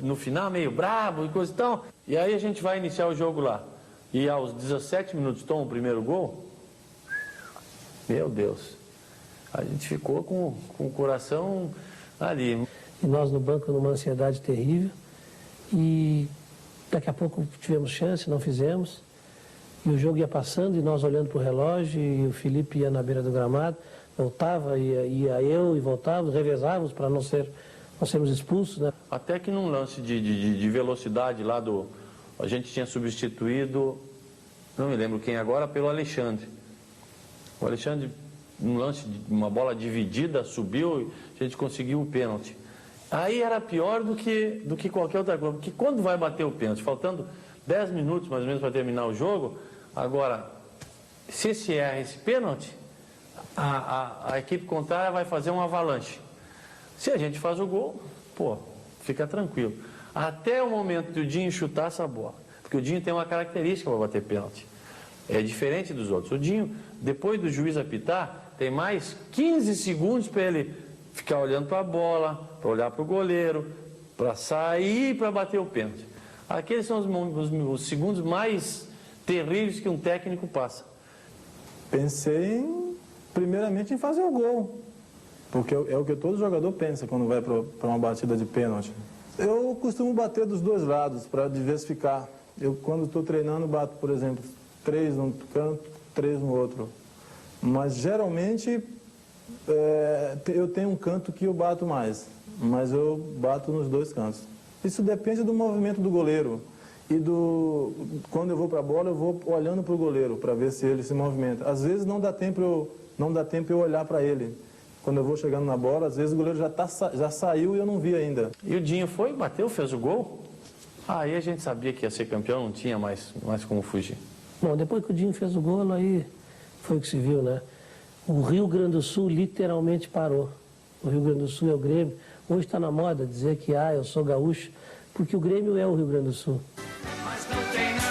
S: no final, meio brabo e coisa e tal. E aí a gente vai iniciar o jogo lá. E aos 17 minutos toma o primeiro gol. Meu Deus, a gente ficou com o coração ali.
K: E nós no banco numa ansiedade terrível. E daqui a pouco tivemos chance, não fizemos. E o jogo ia passando e nós olhando para o relógio e o Felipe ia na beira do gramado, voltava, ia eu e voltávamos, revezávamos para não sermos expulsos, né?
S: Até que num lance de velocidade lá a gente tinha substituído, não me lembro quem agora, pelo Alexandre. O Alexandre, num lance de uma bola dividida, subiu e a gente conseguiu o pênalti. Aí era pior do que qualquer outra coisa, porque quando vai bater o pênalti, faltando 10 minutos mais ou menos para terminar o jogo, agora, se se erra esse pênalti, a equipe contrária vai fazer uma avalanche. Se a gente faz o gol, fica tranquilo. Até o momento do Dinho chutar essa bola, porque o Dinho tem uma característica para bater pênalti. É diferente dos outros. O Dinho, depois do juiz apitar, tem mais 15 segundos para ele ficar olhando para a bola, para olhar para o goleiro, para sair para bater o pênalti. Aqueles são os segundos mais terríveis que um técnico passa.
E: Pensei primeiramente em fazer o gol, porque é o que todo jogador pensa quando vai para uma batida de pênalti. Eu costumo bater dos dois lados para diversificar. Eu, quando estou treinando, bato, por exemplo, 3 num canto, 3 no outro. Mas geralmente eu tenho um canto que eu bato mais, mas eu bato nos dois cantos. Isso depende do movimento do goleiro e quando eu vou para a bola, eu vou olhando para o goleiro para ver se ele se movimenta. Às vezes não dá tempo eu olhar para ele. Quando eu vou chegando na bola, às vezes o goleiro já saiu e eu não vi ainda.
S: E o Dinho foi, bateu, fez o gol. Aí a gente sabia que ia ser campeão, não tinha mais como fugir.
K: Bom, depois que o Dinho fez o gol, aí foi o que se viu, né? O Rio Grande do Sul literalmente parou. O Rio Grande do Sul é o Grêmio. Hoje está na moda dizer que eu sou gaúcho, porque o Grêmio é o Rio Grande do Sul.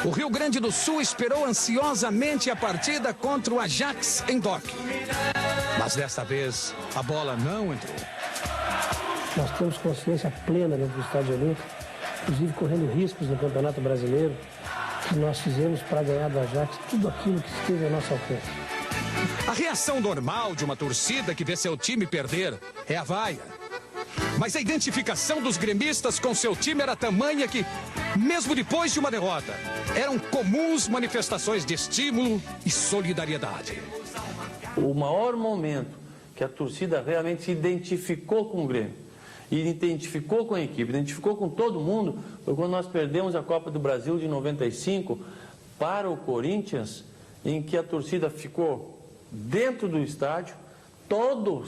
L: O Rio Grande do Sul esperou ansiosamente a partida contra o Ajax em Tóquio. Mas desta vez, a bola não entrou.
K: Nós temos consciência plena dentro do Estádio Olímpico, inclusive correndo riscos no Campeonato Brasileiro. nós fizemos para ganhar do Ajax tudo aquilo que esteve ao nosso alcance.
L: A reação normal de uma torcida que vê seu time perder é a vaia. Mas a identificação dos gremistas com seu time era tamanha que, mesmo depois de uma derrota, eram comuns manifestações de estímulo e solidariedade.
S: O maior momento que a torcida realmente se identificou com o Grêmio, e identificou com a equipe, identificou com todo mundo, foi quando nós perdemos a Copa do Brasil de 95 para o Corinthians, em que a torcida ficou dentro do estádio,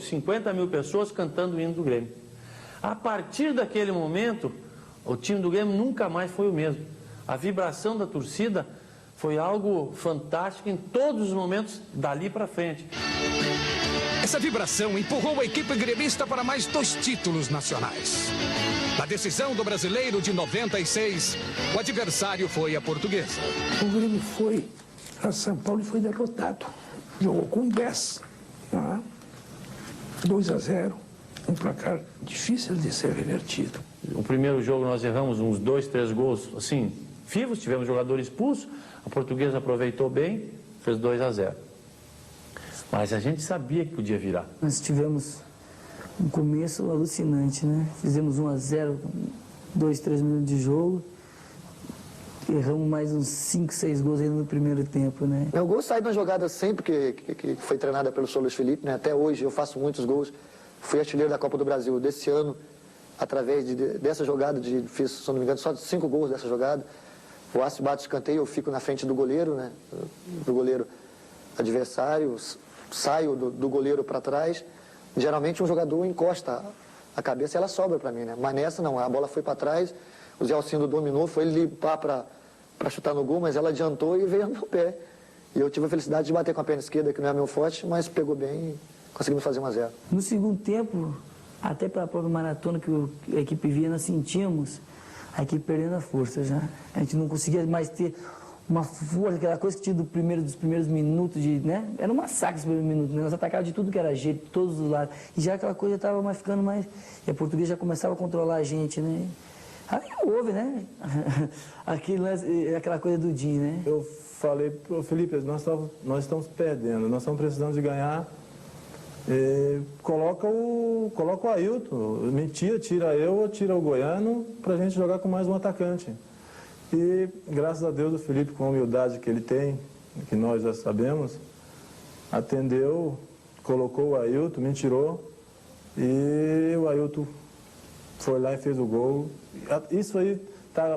S: 50 mil pessoas cantando o hino do Grêmio. A partir daquele momento, o time do Grêmio nunca mais foi o mesmo. A vibração da torcida foi algo fantástico em todos os momentos dali para frente.
L: Essa vibração empurrou a equipe gremista para mais 2 títulos nacionais. Na decisão do Brasileiro de 96, o adversário foi a Portuguesa.
H: O Grêmio foi a São Paulo e foi derrotado. Jogou com 10, 2-0, um placar difícil de ser revertido.
S: O primeiro jogo nós erramos uns 2, 3 gols, assim, vivos, tivemos jogador expulso, a Portuguesa aproveitou bem, fez 2-0. Mas a gente sabia que podia virar.
F: Nós tivemos um começo alucinante, né? Fizemos 1-0, 2, 3 minutos de jogo. Erramos mais uns 5, 6 gols ainda no primeiro tempo, né?
M: Meu gol sai de uma jogada sempre que foi treinada pelo Sr. Luiz Felipe, né? Até hoje eu faço muitos gols. Fui artilheiro da Copa do Brasil desse ano, através dessa jogada, fiz, se não me engano, só 5 gols dessa jogada. O Aço bate escanteio, eu fico na frente do goleiro, né? Do goleiro adversário, saio do goleiro para trás. Geralmente um jogador encosta a cabeça e ela sobra para mim, né? Mas nessa não, a bola foi para trás, o Zé Alcindo dominou, foi limpar para chutar no gol, mas ela adiantou e veio no meu pé. E eu tive a felicidade de bater com a perna esquerda, que não é meu forte, mas pegou bem e conseguimos fazer 1-0.
F: No segundo tempo, até pela própria maratona que a equipe via, nós sentíamos a equipe perdendo a força já. A gente não conseguia mais ter uma força, aquela coisa que tinha dos primeiros minutos, né? Era um massacre esse primeiro minuto, né? Nós atacávamos de tudo que era jeito, de todos os lados. E já aquela coisa estava ficando mais... E a Portuguesa já começava a controlar a gente, né? Aí houve, né? Aquela coisa do Dinho, né?
E: Eu falei pro Felipe, nós estamos perdendo, nós estamos precisando de ganhar. Coloca o Ailton, tira eu ou tira o Goiano para a gente jogar com mais um atacante. E graças a Deus o Felipe, com a humildade que ele tem, que nós já sabemos, atendeu, colocou o Ailton, me tirou e o Ailton foi lá e fez o gol. Isso aí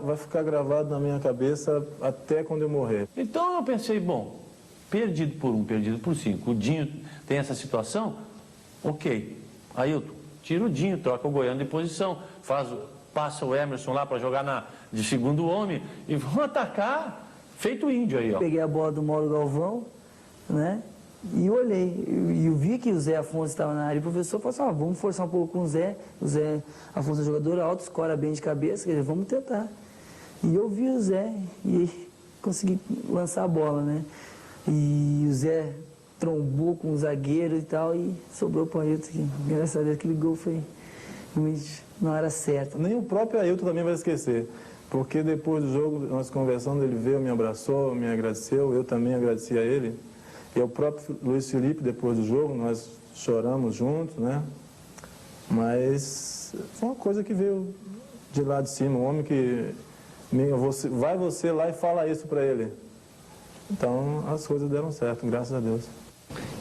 E: vai ficar gravado na minha cabeça até quando eu morrer.
S: Então eu pensei, bom, perdido por 1, perdido por 5. O Dinho tem essa situação? Ok. Ailton, tira o Dinho, troca o Goiano de posição, passa o Emerson lá para jogar de segundo homem e vão atacar feito índio aí, ó.
F: Peguei a bola do Mauro Galvão, né? E olhei, e eu vi que o Zé Afonso estava na área, e o professor falou assim, vamos forçar um pouco com o Zé Afonso é jogador alto, escora bem de cabeça, quer dizer, vamos tentar. E eu vi o Zé e consegui lançar a bola, né? E o Zé trombou com o zagueiro e tal, e sobrou para o Ailton aqui. Graças a Deus, aquele gol foi realmente na hora certa.
E: Nem o próprio Ailton também vai esquecer, porque depois do jogo, nós conversando, ele veio, me abraçou, me agradeceu, eu também agradeci a ele. E o próprio Luiz Felipe, depois do jogo, nós choramos juntos, né? Mas foi uma coisa que veio de lá de cima, um homem que... Vai você lá e fala isso para ele. Então, as coisas deram certo, graças a Deus.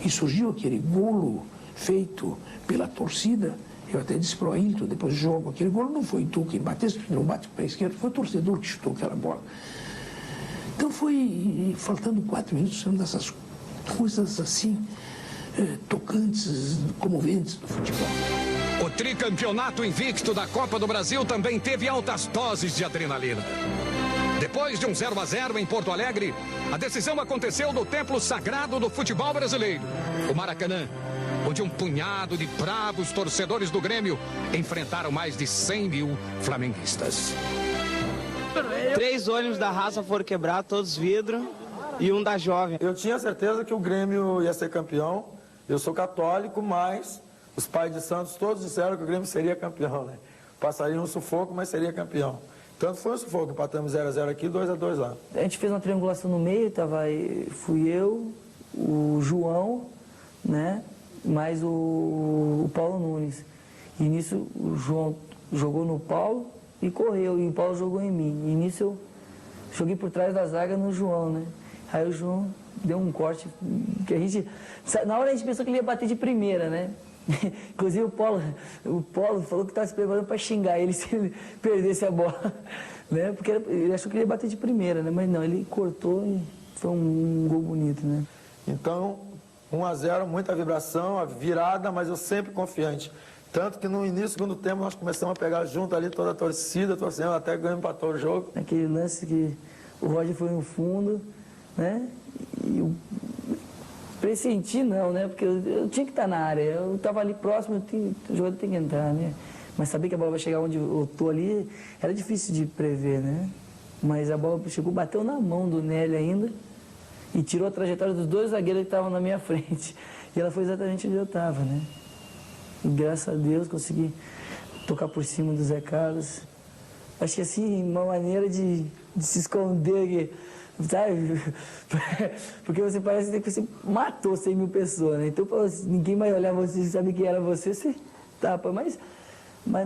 H: E surgiu aquele golo feito pela torcida. Eu até disse para o Ailton, depois do jogo, aquele golo não foi tu quem batesse, não bate para a esquerda, foi o torcedor que chutou aquela bola. Então foi, faltando 4 minutos, uma dessas coisas assim, tocantes, comoventes do futebol.
L: O tricampeonato invicto da Copa do Brasil também teve altas doses de adrenalina. Depois de um 0-0 em Porto Alegre, a decisão aconteceu no templo sagrado do futebol brasileiro, o Maracanã, onde um punhado de bravos torcedores do Grêmio enfrentaram mais de 100 mil flamenguistas.
O: 3 ônibus da raça foram quebrados, todos vidros, e um da Jovem.
B: Eu tinha certeza que o Grêmio ia ser campeão. Eu sou católico, mas os pais de Santos todos disseram que o Grêmio seria campeão, né? Passaria um sufoco, mas seria campeão. Tanto foi um sufoco, empatamos 0-0 aqui, 2-2 lá.
F: A gente fez uma triangulação no meio, fui eu, o João, né, mais o Paulo Nunes. E nisso o João jogou no Paulo e correu, e o Paulo jogou em mim. E nisso eu joguei por trás da zaga no João, né. Aí o João deu um corte que a gente... Na hora a gente pensou que ele ia bater de primeira, né. Inclusive o Paulo falou que estava se preparando para xingar ele se ele perdesse a bola, né? Porque ele achou que ele ia bater de primeira, né? Mas não, ele cortou e foi um gol bonito, né?
B: Então, 1-0, muita vibração, a virada, mas eu sempre confiante. Tanto que no início do segundo tempo nós começamos a pegar junto ali toda a torcida, torcendo até ganhando, empatou o jogo.
F: Aquele lance que o Roger foi no fundo, né? E eu pressenti não, né? Porque eu tinha que estar na área, eu estava ali próximo, o jogador tem que entrar, né? Mas saber que a bola vai chegar onde eu estou ali, era difícil de prever, né? Mas a bola chegou, bateu na mão do Nélio ainda e tirou a trajetória dos dois zagueiros que estavam na minha frente. E ela foi exatamente onde eu estava, né? E graças a Deus consegui tocar por cima do Zé Carlos. Acho que assim, uma maneira de se esconder, sabe? Porque você parece que você matou 100 mil pessoas, né? Então ninguém vai olhar você, sabe que era você, você tapa. Mas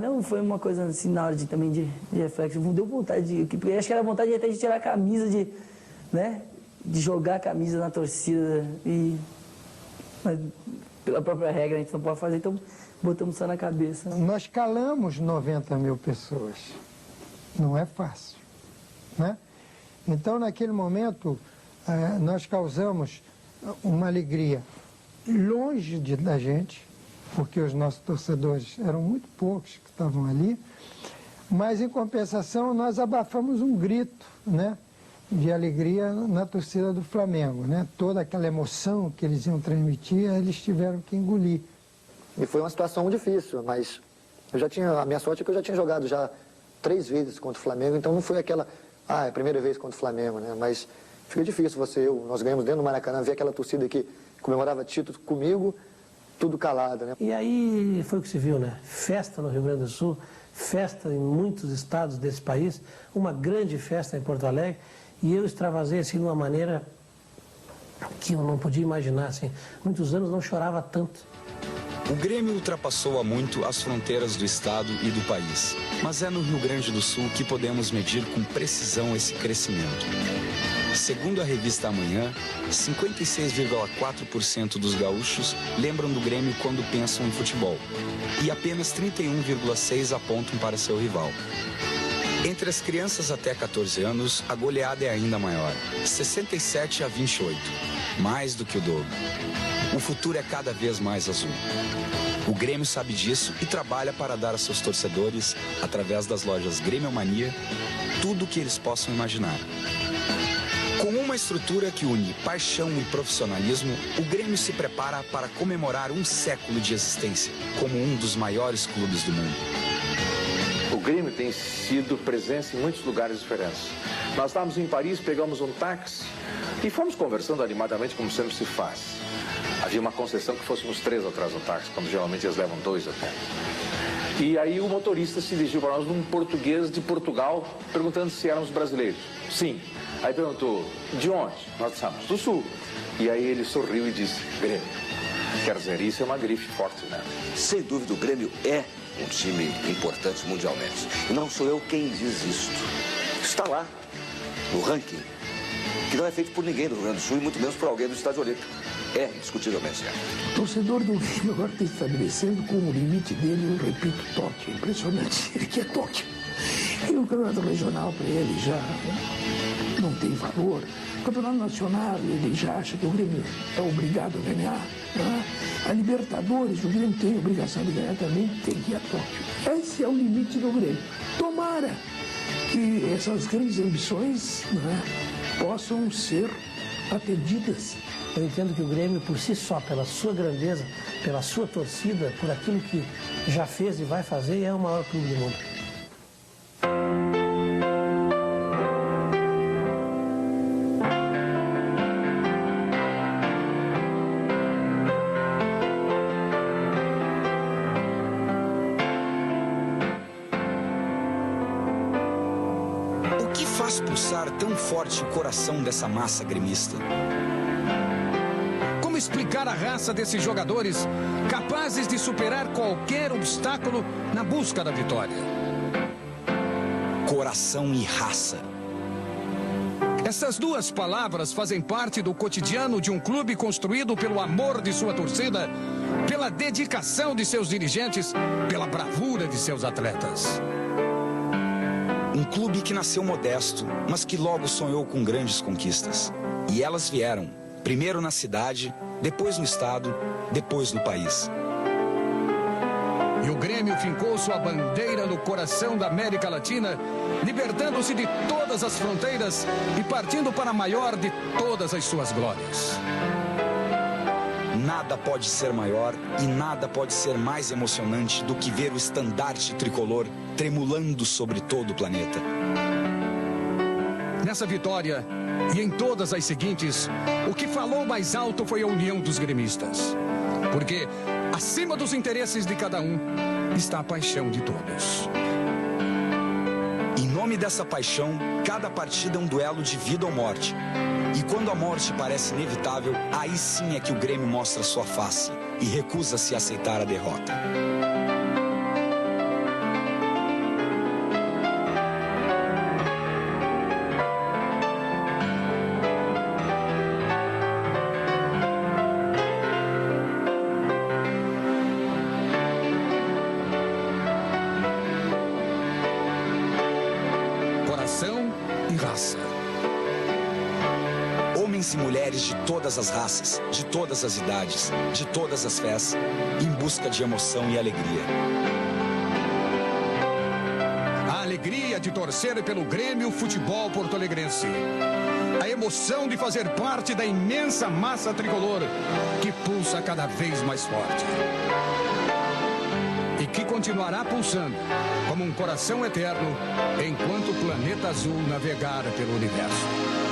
F: não foi uma coisa assim na hora também de reflexo. Deu vontade de... Acho que era vontade até de tirar a camisa, né? De jogar a camisa na torcida. Mas pela própria regra a gente não pode fazer, então botamos só na cabeça.
V: Nós calamos 90 mil pessoas. Não é fácil, né? Então, naquele momento, nós causamos uma alegria longe da gente, porque os nossos torcedores eram muito poucos que estavam ali, mas, em compensação, nós abafamos um grito, né, de alegria na torcida do Flamengo, né? Toda aquela emoção que eles iam transmitir, eles tiveram que engolir.
M: E foi uma situação difícil, mas a minha sorte é que eu já tinha jogado 3 vezes contra o Flamengo, então não foi aquela... é a primeira vez contra o Flamengo, né? Mas fica difícil nós ganhamos dentro do Maracanã, ver aquela torcida que comemorava título comigo, tudo calado, né?
K: E aí foi o que se viu, né? Festa no Rio Grande do Sul, festa em muitos estados desse país, uma grande festa em Porto Alegre, e eu extravasei assim de uma maneira que eu não podia imaginar, assim. Muitos anos não chorava tanto.
A: O Grêmio ultrapassou há muito as fronteiras do estado e do país. Mas é no Rio Grande do Sul que podemos medir com precisão esse crescimento. Segundo a revista Amanhã, 56,4% dos gaúchos lembram do Grêmio quando pensam em futebol. E apenas 31,6% apontam para seu rival. Entre as crianças até 14 anos, a goleada é ainda maior, 67-28, mais do que o dobro. O futuro é cada vez mais azul. O Grêmio sabe disso e trabalha para dar a seus torcedores, através das lojas Grêmio Mania, tudo o que eles possam imaginar. Com uma estrutura que une paixão e profissionalismo, o Grêmio se prepara para comemorar um século de existência, como um dos maiores clubes do mundo.
D: O Grêmio tem sido presença em muitos lugares diferentes. Nós estávamos em Paris, pegamos um táxi e fomos conversando animadamente, como sempre se faz. Havia uma concessão que fôssemos 3 atrás do táxi, quando geralmente eles levam 2 até. E aí o motorista se dirigiu para nós num português de Portugal, perguntando se éramos brasileiros. Sim. Aí perguntou, de onde? Nós dissemos, do Sul. E aí ele sorriu e disse, Grêmio. Quer dizer, isso é uma grife forte, né?
P: Sem dúvida, o Grêmio é um time importante mundialmente. E não sou eu quem diz isto. Está lá, no ranking, que não é feito por ninguém do Rio Grande do Sul e muito menos por alguém do Estádio Olímpico. É, indiscutivelmente, é.
H: O torcedor do Grêmio agora está estabelecendo como limite dele, eu repito, Tóquio. É impressionante, ele quer Tóquio. E o campeonato regional para ele já não tem valor. O campeonato nacional, ele já acha que o Grêmio é obrigado a ganhar. Né? A Libertadores, o Grêmio tem a obrigação de ganhar também, tem que ir a Tóquio. Esse é o limite do Grêmio. Tomara que essas grandes ambições, né, possam ser atendidas.
K: Eu entendo que o Grêmio, por si só, pela sua grandeza, pela sua torcida, por aquilo que já fez e vai fazer, é o maior clube do mundo.
A: faz pulsar tão forte o coração dessa massa gremista?
L: Como explicar a raça desses jogadores capazes de superar qualquer obstáculo na busca da vitória?
A: Coração e raça.
L: Essas duas palavras fazem parte do cotidiano de um clube construído pelo amor de sua torcida, pela dedicação de seus dirigentes, pela bravura de seus atletas.
A: Um clube que nasceu modesto, mas que logo sonhou com grandes conquistas. E elas vieram, primeiro na cidade, depois no estado, depois no país.
L: E o Grêmio fincou sua bandeira no coração da América Latina, libertando-se de todas as fronteiras e partindo para a maior de todas as suas glórias.
A: Nada pode ser maior e nada pode ser mais emocionante do que ver o estandarte tricolor tremulando sobre todo o planeta.
L: Nessa vitória e em todas as seguintes, o que falou mais alto foi a união dos gremistas. Porque, acima dos interesses de cada um, está a paixão de todos.
A: Em nome dessa paixão, cada partida é um duelo de vida ou morte. E quando a morte parece inevitável, aí sim é que o Grêmio mostra sua face e recusa-se a aceitar a derrota.
L: Coração e raça.
A: Homens e mulheres de todas as raças, de todas as idades, de todas as fés, em busca de emoção e alegria.
L: A alegria de torcer pelo Grêmio Futebol Porto-Alegrense. A emoção de fazer parte da imensa massa tricolor que pulsa cada vez mais forte. E que continuará pulsando como um coração eterno enquanto o planeta azul navegar pelo universo.